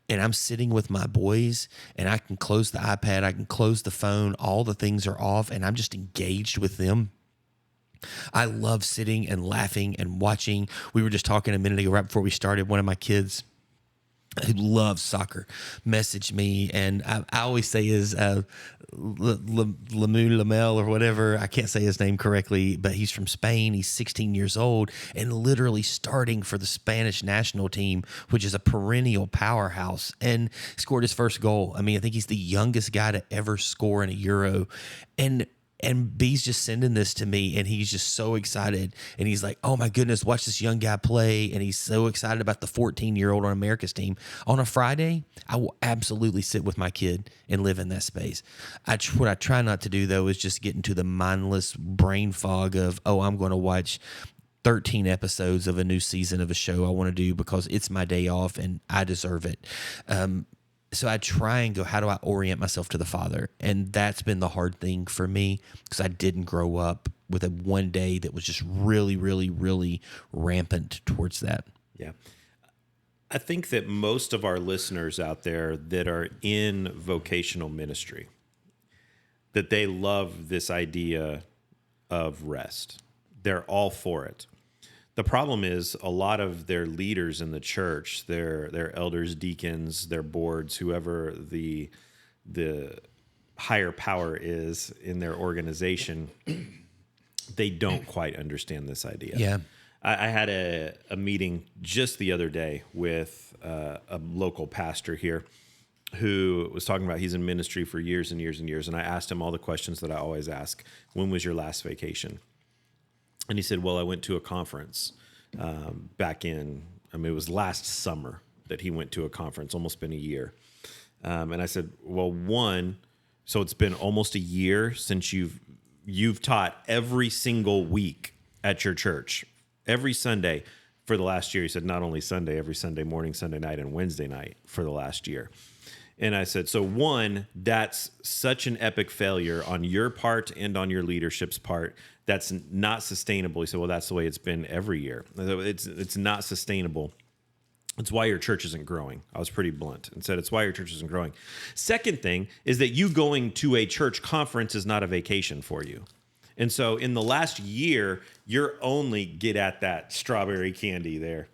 Speaker 4: and I'm sitting with my boys and I can close the iPad, I can close the phone, all the things are off and I'm just engaged with them. I love sitting and laughing and watching. We were just talking a minute ago, right before we started, one of my kids who loves soccer messaged me, and I always say his Lamel or whatever. I can't say his name correctly, but he's from Spain. He's 16 years old and literally starting for the Spanish national team, which is a perennial powerhouse, and scored his first goal. I mean, I think he's the youngest guy to ever score in a Euro. And B's just sending this to me, and he's just so excited. And he's like, oh, my goodness, watch this young guy play. And he's so excited about the 14-year-old on America's team. On a Friday, I will absolutely sit with my kid and live in that space. What I try not to do, though, is just get into the mindless brain fog of, oh, I'm going to watch 13 episodes of a new season of a show I want to do because it's my day off and I deserve it. So I try and go, how do I orient myself to the Father? And that's been the hard thing for me because I didn't grow up with a one day that was just really, really, really rampant towards that.
Speaker 5: Yeah. I think that most of our listeners out there that are in vocational ministry, that they love this idea of rest. They're all for it. The problem is a lot of their leaders in the church, their elders, deacons, their boards, whoever the higher power is in their organization, they don't quite understand this idea.
Speaker 4: Yeah.
Speaker 5: I had a meeting just the other day with a local pastor here who was talking about he's in ministry for years and years and years. And I asked him all the questions that I always ask. When was your last vacation? And he said, well, I went to a conference back in, it was last summer that he went to a conference, almost been a year. And I said, well, so it's been almost a year since you've taught every single week at your church, every Sunday for the last year. He said, not only Sunday, every Sunday morning, Sunday night, and Wednesday night for the last year. And I said, so one, that's such an epic failure on your part and on your leadership's part. That's not sustainable. He said, well, that's the way it's been every year. It's not sustainable. It's why your church isn't growing. I was pretty blunt and said, it's why your church isn't growing. Second thing is that you going to a church conference is not a vacation for you. And so in the last year, you're only get at that strawberry candy there.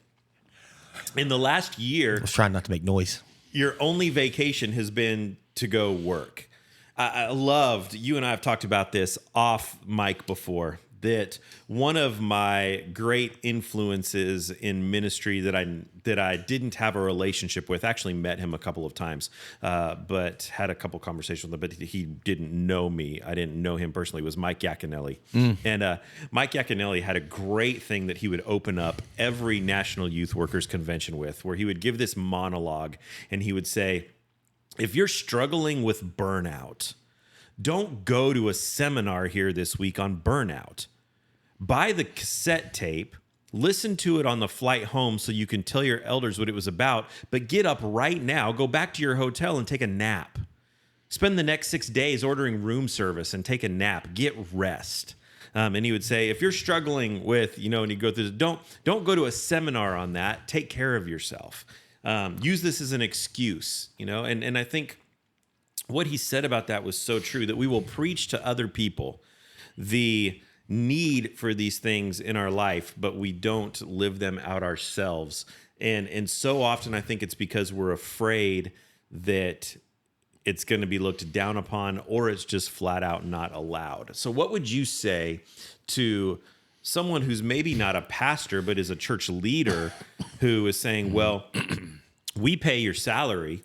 Speaker 5: In the last year,
Speaker 4: I was trying not to make noise.
Speaker 5: Your only vacation has been to go work. I loved, you and I have talked about this off mic before, that one of my great influences in ministry that I didn't have a relationship with, actually met him a couple of times, but had a couple conversations with him, but he didn't know me. I didn't know him personally, was Mike Yaconelli. And Mike Yaconelli had a great thing that he would open up every National Youth Workers Convention with, where he would give this monologue and he would say, if you're struggling with burnout, don't go to a seminar here this week on burnout. Buy the cassette tape, listen to it on the flight home so you can tell your elders what it was about, but get up right now, go back to your hotel and take a nap. Spend the next 6 days ordering room service and take a nap. Get rest. And he would say, if you're struggling with, and you go through, don't go to a seminar on that. Take care of yourself. Use this as an excuse, and I think what he said about that was so true, that we will preach to other people the need for these things in our life, but we don't live them out ourselves. And so often I think it's because we're afraid that it's going to be looked down upon, or it's just flat out not allowed. So what would you say to someone who's maybe not a pastor, but is a church leader, who is saying, well, we pay your salary.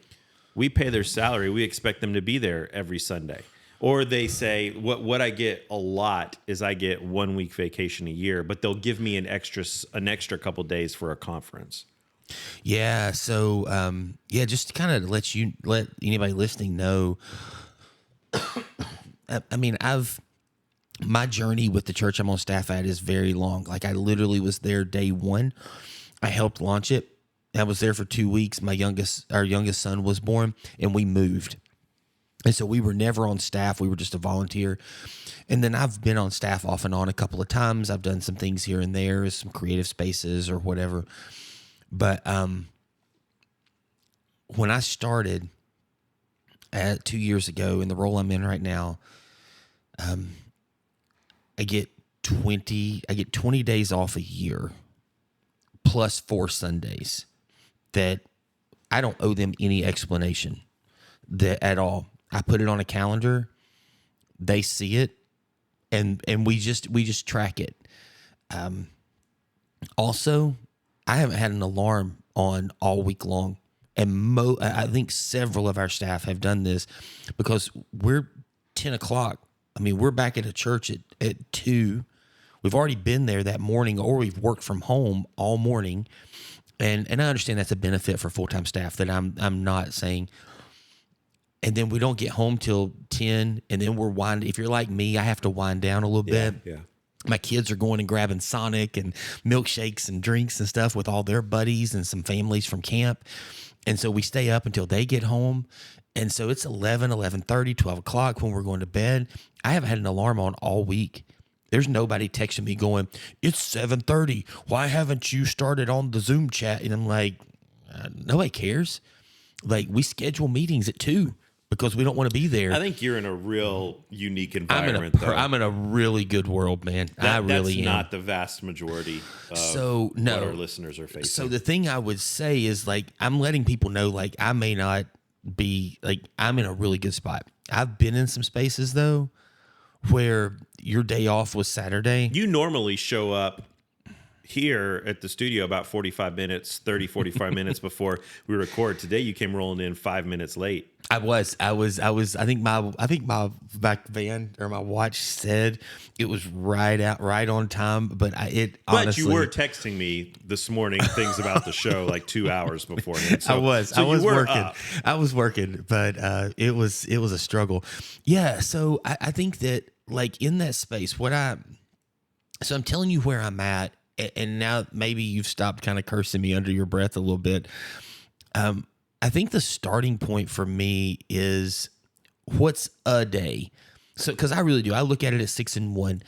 Speaker 5: We pay their salary. We expect them to be there every Sunday. Or they say, what I get a lot is I get 1 week vacation a year, but they'll give me an extra couple days for a conference.
Speaker 4: Yeah. So, just to kind of let anybody listening know, I mean, my journey with the church I'm on staff at is very long. Like, I literally was there day one. I helped launch it. I was there for 2 weeks. Our youngest son was born, and we moved. And so we were never on staff. We were just a volunteer. And then I've been on staff off and on a couple of times. I've done some things here and there, some creative spaces or whatever. But when I started 2 years ago in the role I'm in right now, I get 20 days off a year plus 4 Sundays that I don't owe them any explanation at all. I put it on a calendar, they see it, and we just track it. Also, I haven't had an alarm on all week long, and I think several of our staff have done this because we're 10 o'clock. I mean, we're back at a church at 2. We've already been there that morning, or we've worked from home all morning. And I understand that's a benefit for full-time staff, that I'm not saying. And then we don't get home till 10, and then we're winding. If you're like me, I have to wind down a little bit.
Speaker 5: Yeah.
Speaker 4: My kids are going and grabbing Sonic and milkshakes and drinks and stuff with all their buddies and some families from camp. And so we stay up until they get home. And so it's 11, 11:30, 12 o'clock when we're going to bed. I haven't had an alarm on all week. There's nobody texting me going, it's 7:30. Why haven't you started on the Zoom chat? And I'm like, nobody cares. Like, we schedule meetings at 2 because we don't want to be there.
Speaker 5: I think you're in a real unique environment.
Speaker 4: I'm in a really good world, man. I really am.
Speaker 5: That's not the vast majority of what our listeners are facing.
Speaker 4: So the thing I would say is, like, I'm letting people know, like, I may not be, like, I'm in a really good spot. I've been in some spaces, though, where your day off was Saturday.
Speaker 5: You normally show up here at the studio about 45 minutes before we record. Today you came rolling in 5 minutes late.
Speaker 4: I think my back van or my watch said it was right on time, but honestly,
Speaker 5: you were texting me this morning things about the show like 2 hours beforehand. So,
Speaker 4: I was working, but it was a struggle. Yeah. So I think that, like, in that space, so I'm telling you where I'm at. And now maybe you've stopped kind of cursing me under your breath a little bit. I think the starting point for me is what's a day? So, because I really do. I look at it as 6 and 1.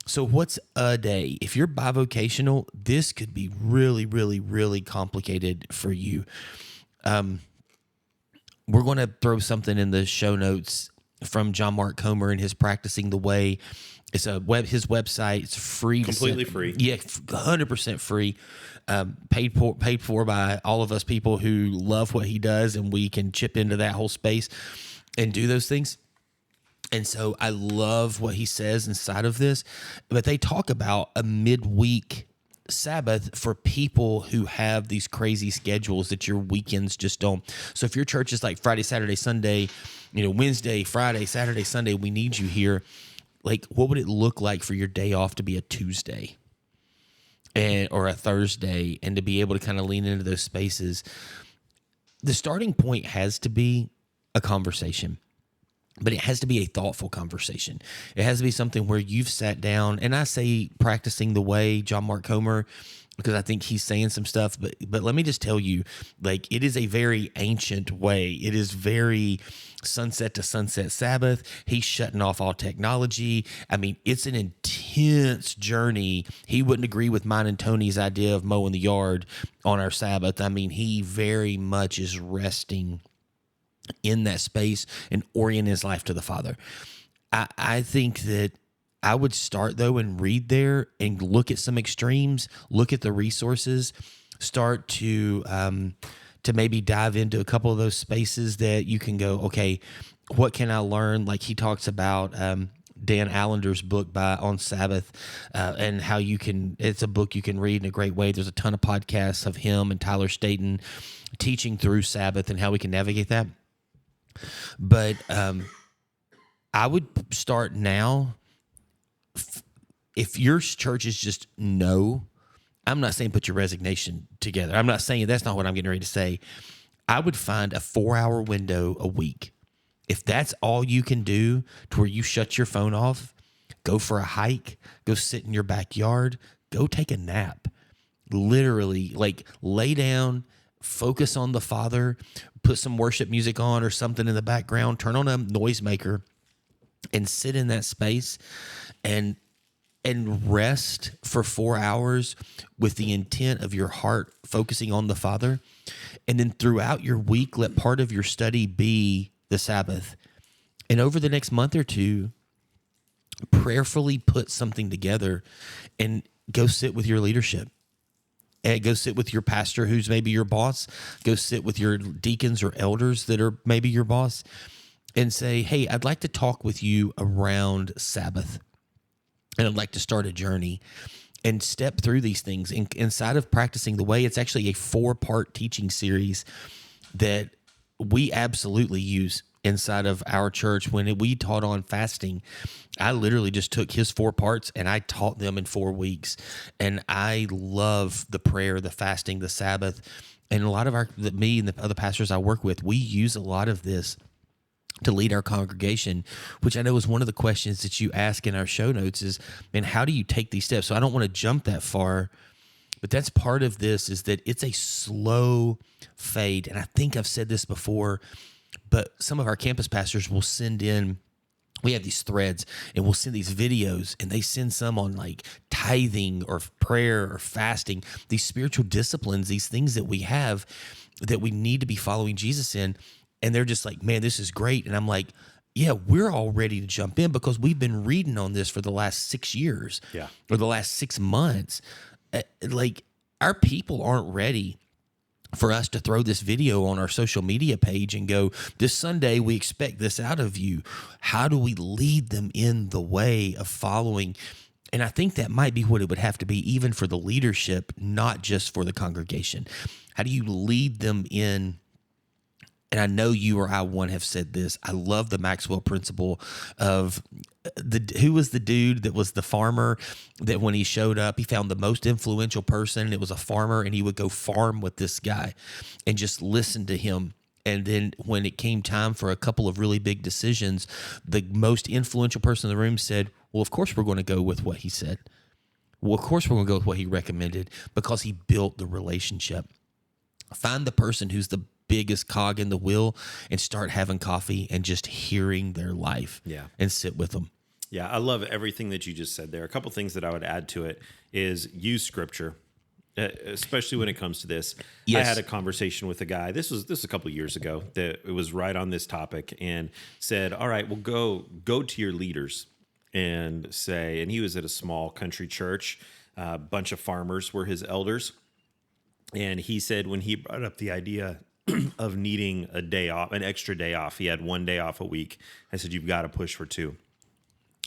Speaker 4: So what's a day? If you're bivocational, this could be really, really, really complicated for you. We're going to throw something in the show notes from John Mark Comer and his Practicing the Way. It's his website. It's free,
Speaker 5: Completely free.
Speaker 4: Yeah, 100% free. Paid for by all of us people who love what he does, and we can chip into that whole space and do those things. And so I love what he says inside of this. But they talk about a midweek Sabbath for people who have these crazy schedules that your weekends just don't. So if your church is like Friday, Saturday, Sunday, Wednesday, Friday, Saturday, Sunday, we need you here. Like, what would it look like for your day off to be a Tuesday or a Thursday, and to be able to kind of lean into those spaces? The starting point has to be a conversation. But it has to be a thoughtful conversation. It has to be something where you've sat down, and I say Practicing the Way, John Mark Comer, because I think he's saying some stuff. But let me just tell you, like, it is a very ancient way. It is very sunset to sunset Sabbath. He's shutting off all technology. I mean, it's an intense journey. He wouldn't agree with mine and Tony's idea of mowing the yard on our Sabbath. I mean, he very much is resting in that space and orient his life to the Father. I think that I would start, though, and read there and look at some extremes, look at the resources, start to maybe dive into a couple of those spaces that you can go, okay, what can I learn? Like he talks about Dan Allender's book on Sabbath, and how it's a book you can read in a great way. There's a ton of podcasts of him and Tyler Staton teaching through Sabbath and how we can navigate that. But I would start now. If your church is just no, I'm not saying put your resignation together. I'm not saying that's not what I'm getting ready to say. I would find a 4-hour window a week. If that's all you can do to where you shut your phone off, go for a hike, go sit in your backyard, go take a nap. Literally, like, lay down, focus on the Father, put some worship music on or something in the background, turn on a noisemaker, and sit in that space and rest for 4 hours with the intent of your heart focusing on the Father. And then throughout your week, let part of your study be the Sabbath. And over the next month or two, prayerfully put something together and go sit with your leadership. And go sit with your pastor who's maybe your boss. Go sit with your deacons or elders that are maybe your boss and say, hey, I'd like to talk with you around Sabbath. And I'd like to start a journey and step through these things. Inside of Practicing the Way, it's actually a 4-part teaching series that we absolutely use inside of our church. When we taught on fasting, I literally just took his 4 parts and I taught them in 4 weeks. And I love the prayer, the fasting, the Sabbath. And a lot of me and the other pastors I work with, we use a lot of this to lead our congregation, which I know is one of the questions that you ask in our show notes is, man, how do you take these steps? So I don't want to jump that far, but that's part of this, is that it's a slow fade. And I think I've said this before, but some of our campus pastors will send in, we have these threads, and we'll send these videos, and they send some on like tithing or prayer or fasting, these spiritual disciplines, these things that we have that we need to be following Jesus in. And they're just like, man, this is great. And I'm like, yeah, we're all ready to jump in because we've been reading on this for the last 6 years, or the last 6 months. Like, our people aren't ready for us to throw this video on our social media page and go, this Sunday, we expect this out of you. How do we lead them in the way of following? And I think that might be what it would have to be, even for the leadership, not just for the congregation. How do you lead them in? And I know you or I one have said this. I love the Maxwell principle of who was the dude that was the farmer that when he showed up, he found the most influential person. It was a farmer, and he would go farm with this guy and just listen to him. And then when it came time for a couple of really big decisions, the most influential person in the room said, well, of course we're going to go with what he said. Well, of course we're going to go with what he recommended, because he built the relationship. Find the person who's the biggest cog in the wheel and start having coffee and just hearing their life and sit with them.
Speaker 5: Yeah, I love everything that you just said there. A couple things that I would add to it is use scripture, especially when it comes to this.
Speaker 4: Yes.
Speaker 5: I had a conversation with a guy. This was a couple of years ago that it was right on this topic, and said, "All right, well, go to your leaders and say." And he was at a small country church. A bunch of farmers were his elders, and he said when he brought up the idea of needing a day off, an extra day off, he had 1 day off a week. I said, "You've got to push for 2."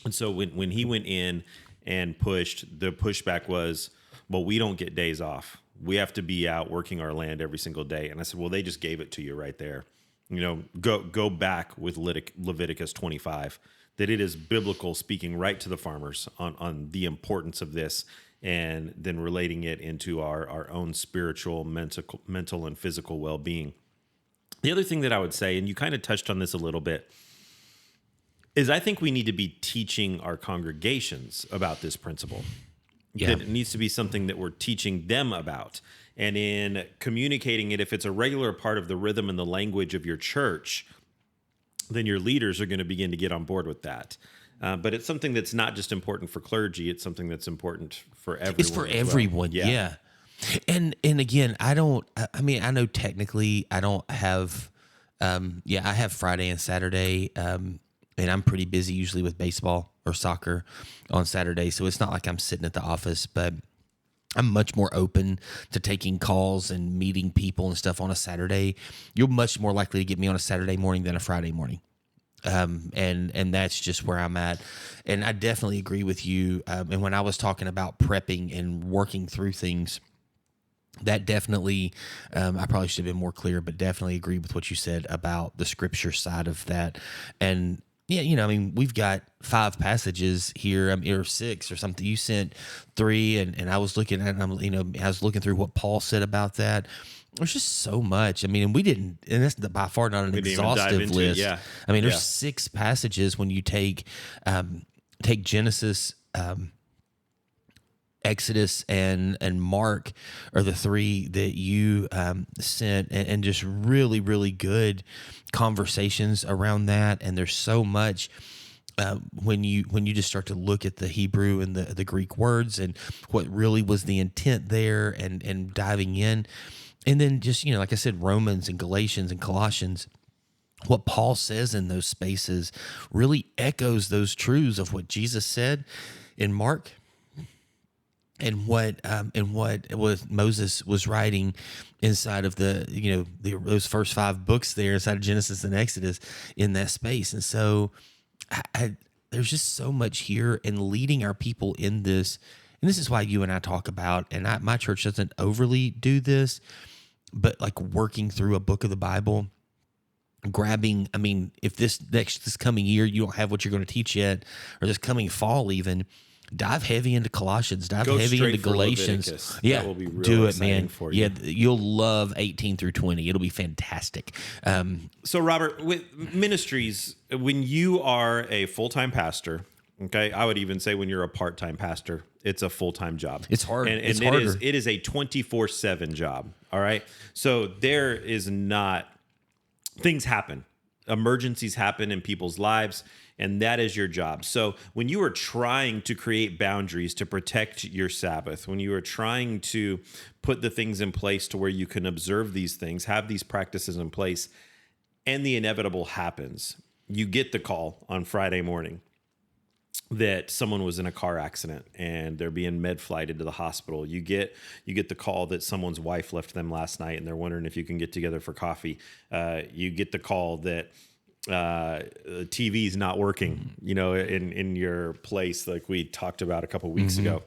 Speaker 5: And so when he went in and pushed, the pushback was, "Well, we don't get days off. We have to be out working our land every single day." And I said, "Well, they just gave it to you right there. Go back with Leviticus 25, that it is biblical, speaking right to the farmers on the importance of this, and then relating it into our own spiritual, mental and physical well-being." The other thing that I would say, and you kind of touched on this a little bit, is I think we need to be teaching our congregations about this principle.
Speaker 4: Yeah.
Speaker 5: That it needs to be something that we're teaching them about. And in communicating it, if it's a regular part of the rhythm and the language of your church, then your leaders are going to begin to get on board with that. But it's something that's not just important for clergy. It's something that's important for everyone.
Speaker 4: It's for everyone.
Speaker 5: Well.
Speaker 4: Yeah. And again, I know technically I don't have, I have Friday and Saturday, and I'm pretty busy usually with baseball or soccer on Saturday. So it's not like I'm sitting at the office, but I'm much more open to taking calls and meeting people and stuff on a Saturday. You're much more likely to get me on a Saturday morning than a Friday morning. And that's just where I'm at. And I definitely agree with you. And when I was talking about prepping and working through things, that definitely, I probably should have been more clear, but definitely agree with what you said about the scripture side of that. And yeah, we've got 5 passages here, or 6 or something. You sent 3, and I was looking at, I was looking through what Paul said about that. There's just so much. And we didn't, and that's by far not an exhaustive list.
Speaker 5: Yeah.
Speaker 4: There's 6 passages when you take Genesis, Exodus, and Mark are the 3 that you sent, and just really, really good conversations around that. And there's so much when you just start to look at the Hebrew and the Greek words and what really was the intent there, and diving in. And then just, like I said, Romans and Galatians and Colossians, what Paul says in those spaces really echoes those truths of what Jesus said in Mark, and what Moses was writing inside of those first 5 books there inside of Genesis and Exodus in that space. And so there's just so much here, and leading our people in this. And this is why you and I talk about, and my church doesn't overly do this, but like working through a book of the Bible, grabbing, if this coming year you don't have what you're going to teach yet, or this coming fall even, dive heavy into Colossians, dive heavy into Galatians.
Speaker 5: Leviticus.
Speaker 4: Yeah,
Speaker 5: that will be real
Speaker 4: do it, man.
Speaker 5: for you.
Speaker 4: Yeah, you'll love 18 through 20. It'll be fantastic.
Speaker 5: So, Robert, with ministries, when you are a full-time pastor, okay, I would even say when you're a part-time pastor, it's a full-time job.
Speaker 4: It's hard.
Speaker 5: And
Speaker 4: it's harder.
Speaker 5: It is a 24/7 job. All right. So there is not, things happen. Emergencies happen in people's lives, and that is your job. So when you are trying to create boundaries to protect your Sabbath, when you are trying to put the things in place to where you can observe these things, have these practices in place, and the inevitable happens, you get the call on Friday morning that someone was in a car accident and they're being med flighted to the hospital. You get the call that someone's wife left them last night and they're wondering if you can get together for coffee. You get the call that the TV's not working, in your place, like we talked about a couple weeks ago,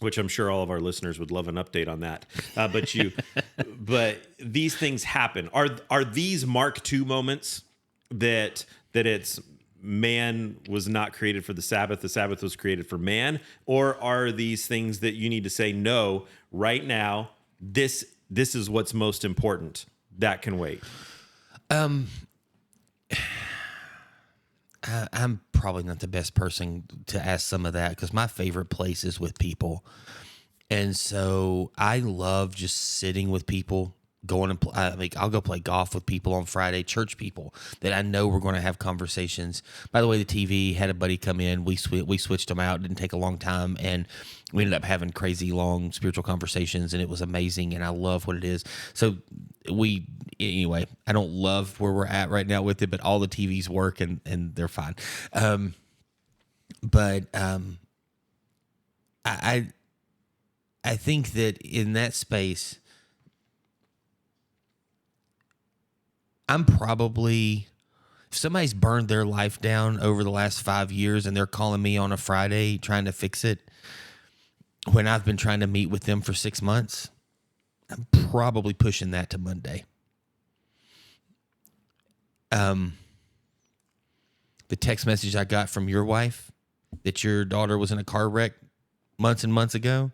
Speaker 5: which I'm sure all of our listeners would love an update on that. But these things happen. Are these Mark II moments that it's, man was not created for the Sabbath was created for man? Or are these things that you need to say, no, right now, this is what's most important, that can wait?
Speaker 4: I'm probably not the best person to ask some of that, because my favorite place is with people. And so I love just sitting with people, going and I'll go play golf with people on Friday, church people that I know we're going to have conversations. By the way, the TV had a buddy come in. We switched them out. It didn't take a long time, and we ended up having crazy long spiritual conversations, and it was amazing. And I love what it is. So anyway, I don't love where we're at right now with it, but all the TVs work and they're fine. I think that in that space, I'm probably, if somebody's burned their life down over the last 5 years and they're calling me on a Friday trying to fix it when I've been trying to meet with them for 6 months, I'm probably pushing that to Monday. The text message I got from your wife that your daughter was in a car wreck months and months ago,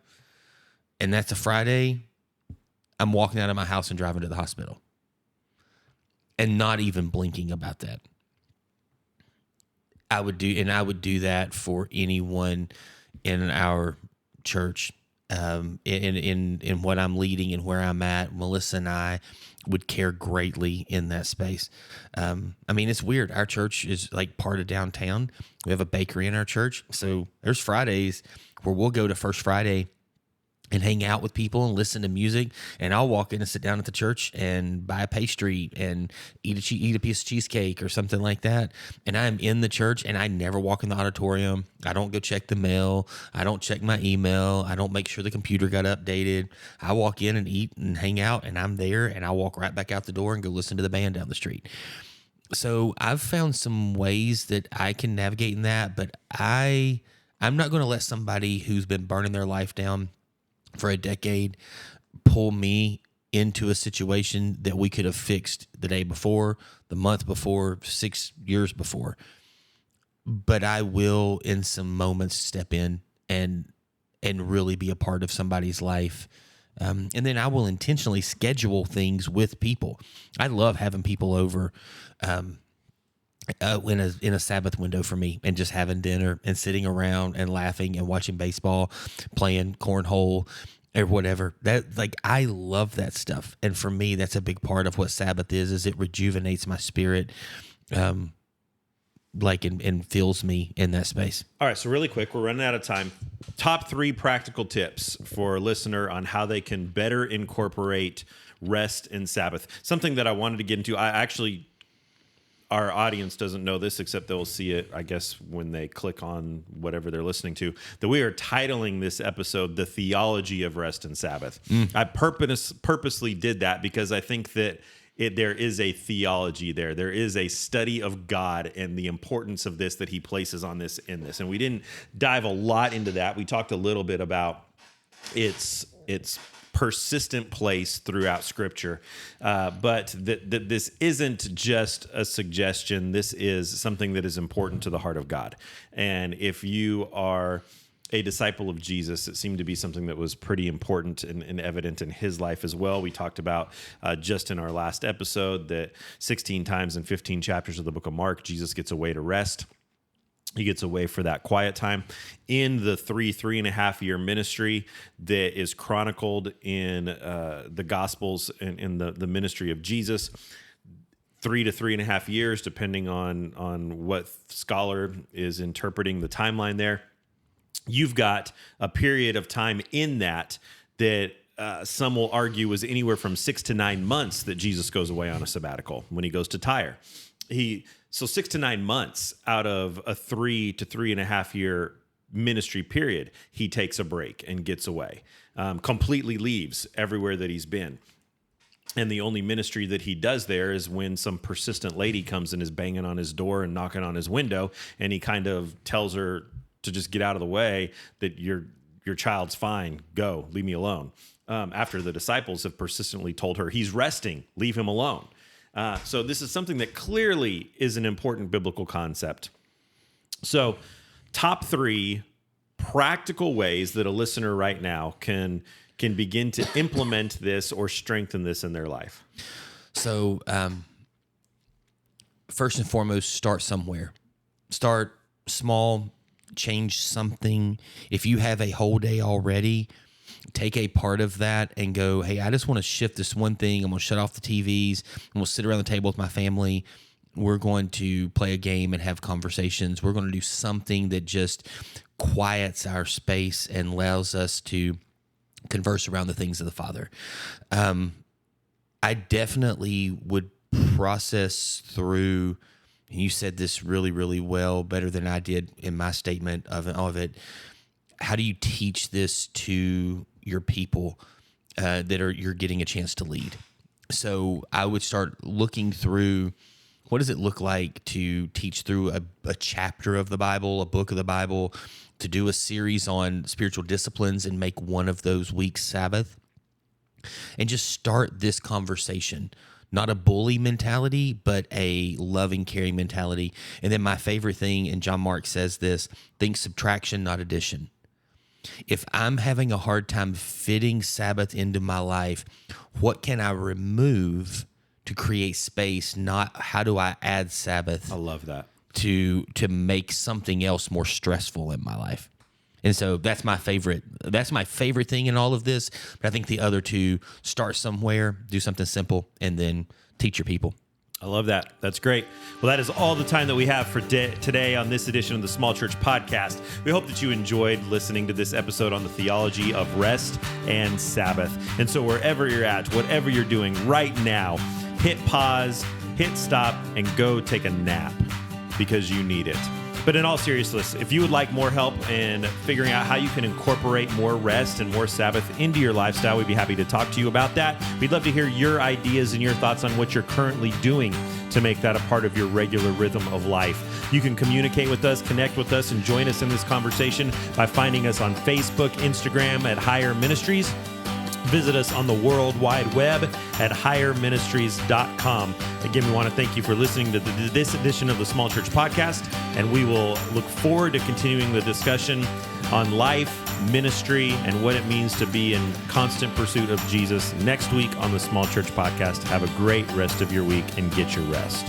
Speaker 4: and that's a Friday, I'm walking out of my house and driving to the hospital and not even blinking about that. I would do that for anyone in our church, in what I'm leading and where I'm at. Melissa and I would care greatly in that space. I mean, it's weird. Our church is like part of downtown. We have a bakery in our church. So there's Fridays where we'll go to First Friday and hang out with people and listen to music. And I'll walk in and sit down at the church and buy a pastry and eat a piece of cheesecake or something like that. And I'm in the church, and I never walk in the auditorium. I don't go check the mail. I don't check my email. I don't make sure the computer got updated. I walk in and eat and hang out, and I'm there, and I walk right back out the door and go listen to the band down the street. So I've found some ways that I can navigate in that, but I'm not going to let somebody who's been burning their life down for a decade pull me into a situation that we could have fixed the day before, the month before, 6 years before. But I will, in some moments, step in and really be a part of somebody's life. And then I will intentionally schedule things with people. I love having people over in a Sabbath window for me, and just having dinner and sitting around and laughing and watching baseball, playing cornhole or whatever. That, like, I love that stuff. And for me, that's a big part of what Sabbath is it rejuvenates my spirit, and fills me in that space.
Speaker 5: All right, so really quick, we're running out of time. Top 3 practical tips for a listener on how they can better incorporate rest and Sabbath. Something that I wanted to get into. Our audience doesn't know this, except they'll see it, I guess, when they click on whatever they're listening to, that we are titling this episode, The Theology of Rest and Sabbath. I purposely did that because I think that there is a theology there. There is a study of God and the importance of this that he places on this in this. And we didn't dive a lot into that. We talked a little bit about its persistent place throughout Scripture, but that this isn't just a suggestion. This is something that is important to the heart of God. And if you are a disciple of Jesus, it seemed to be something that was pretty important and evident in his life as well. We talked about just in our last episode that 16 times in 15 chapters of the book of Mark, Jesus gets away to rest. He gets away for that quiet time. In the 3.5 year ministry that is chronicled in the Gospels and in the ministry of Jesus, 3 to 3.5 years, depending on what scholar is interpreting the timeline there. You've got a period of time in that some will argue was anywhere from 6 to 9 months that Jesus goes away on a sabbatical when he goes to Tyre. So 6 to 9 months out of a 3 to 3.5 year ministry period, he takes a break and gets away, completely leaves everywhere that he's been. And the only ministry that he does there is when some persistent lady comes and is banging on his door and knocking on his window, and he kind of tells her to just get out of the way, that your child's fine, go, leave me alone. After the disciples have persistently told her, he's resting, leave him alone. So this is something that clearly is an important biblical concept. So top 3 practical ways that a listener right now can begin to implement this or strengthen this in their life.
Speaker 4: So first and foremost, start somewhere. Start small, change something. If you have a whole day already, take a part of that and go, hey, I just want to shift this one thing. I'm going to shut off the TVs and we'll sit around the table with my family. We're going to play a game and have conversations. We're going to do something that just quiets our space and allows us to converse around the things of the Father. I definitely would process through, and you said this really, really well, better than I did in my statement of it. How do you teach this to your people you're getting a chance to lead? So I would start looking through, what does it look like to teach through a chapter of the Bible, a book of the Bible, to do a series on spiritual disciplines and make one of those weeks Sabbath, and just start this conversation. Not a bully mentality, but a loving, caring mentality. And then my favorite thing, and John Mark says this, think subtraction, not addition. If I'm having a hard time fitting Sabbath into my life, what can I remove to create space? Not how do I add Sabbath?
Speaker 5: I love that.
Speaker 4: To make something else more stressful in my life. And so that's my favorite thing in all of this. But I think the other two, start somewhere, do something simple, and then teach your people.
Speaker 5: I love that. That's great. Well, that is all the time that we have for today on this edition of the Small Church Podcast. We hope that you enjoyed listening to this episode on the theology of rest and Sabbath. And so wherever you're at, whatever you're doing right now, hit pause, hit stop, and go take a nap because you need it. But in all seriousness, if you would like more help in figuring out how you can incorporate more rest and more Sabbath into your lifestyle, we'd be happy to talk to you about that. We'd love to hear your ideas and your thoughts on what you're currently doing to make that a part of your regular rhythm of life. You can communicate with us, connect with us, and join us in this conversation by finding us on Facebook, Instagram at Higher Ministries. Visit us on the World Wide Web at higherministries.com. Again, we want to thank you for listening to this edition of the Small Church Podcast, and we will look forward to continuing the discussion on life, ministry, and what it means to be in constant pursuit of Jesus next week on the Small Church Podcast. Have a great rest of your week and get your rest.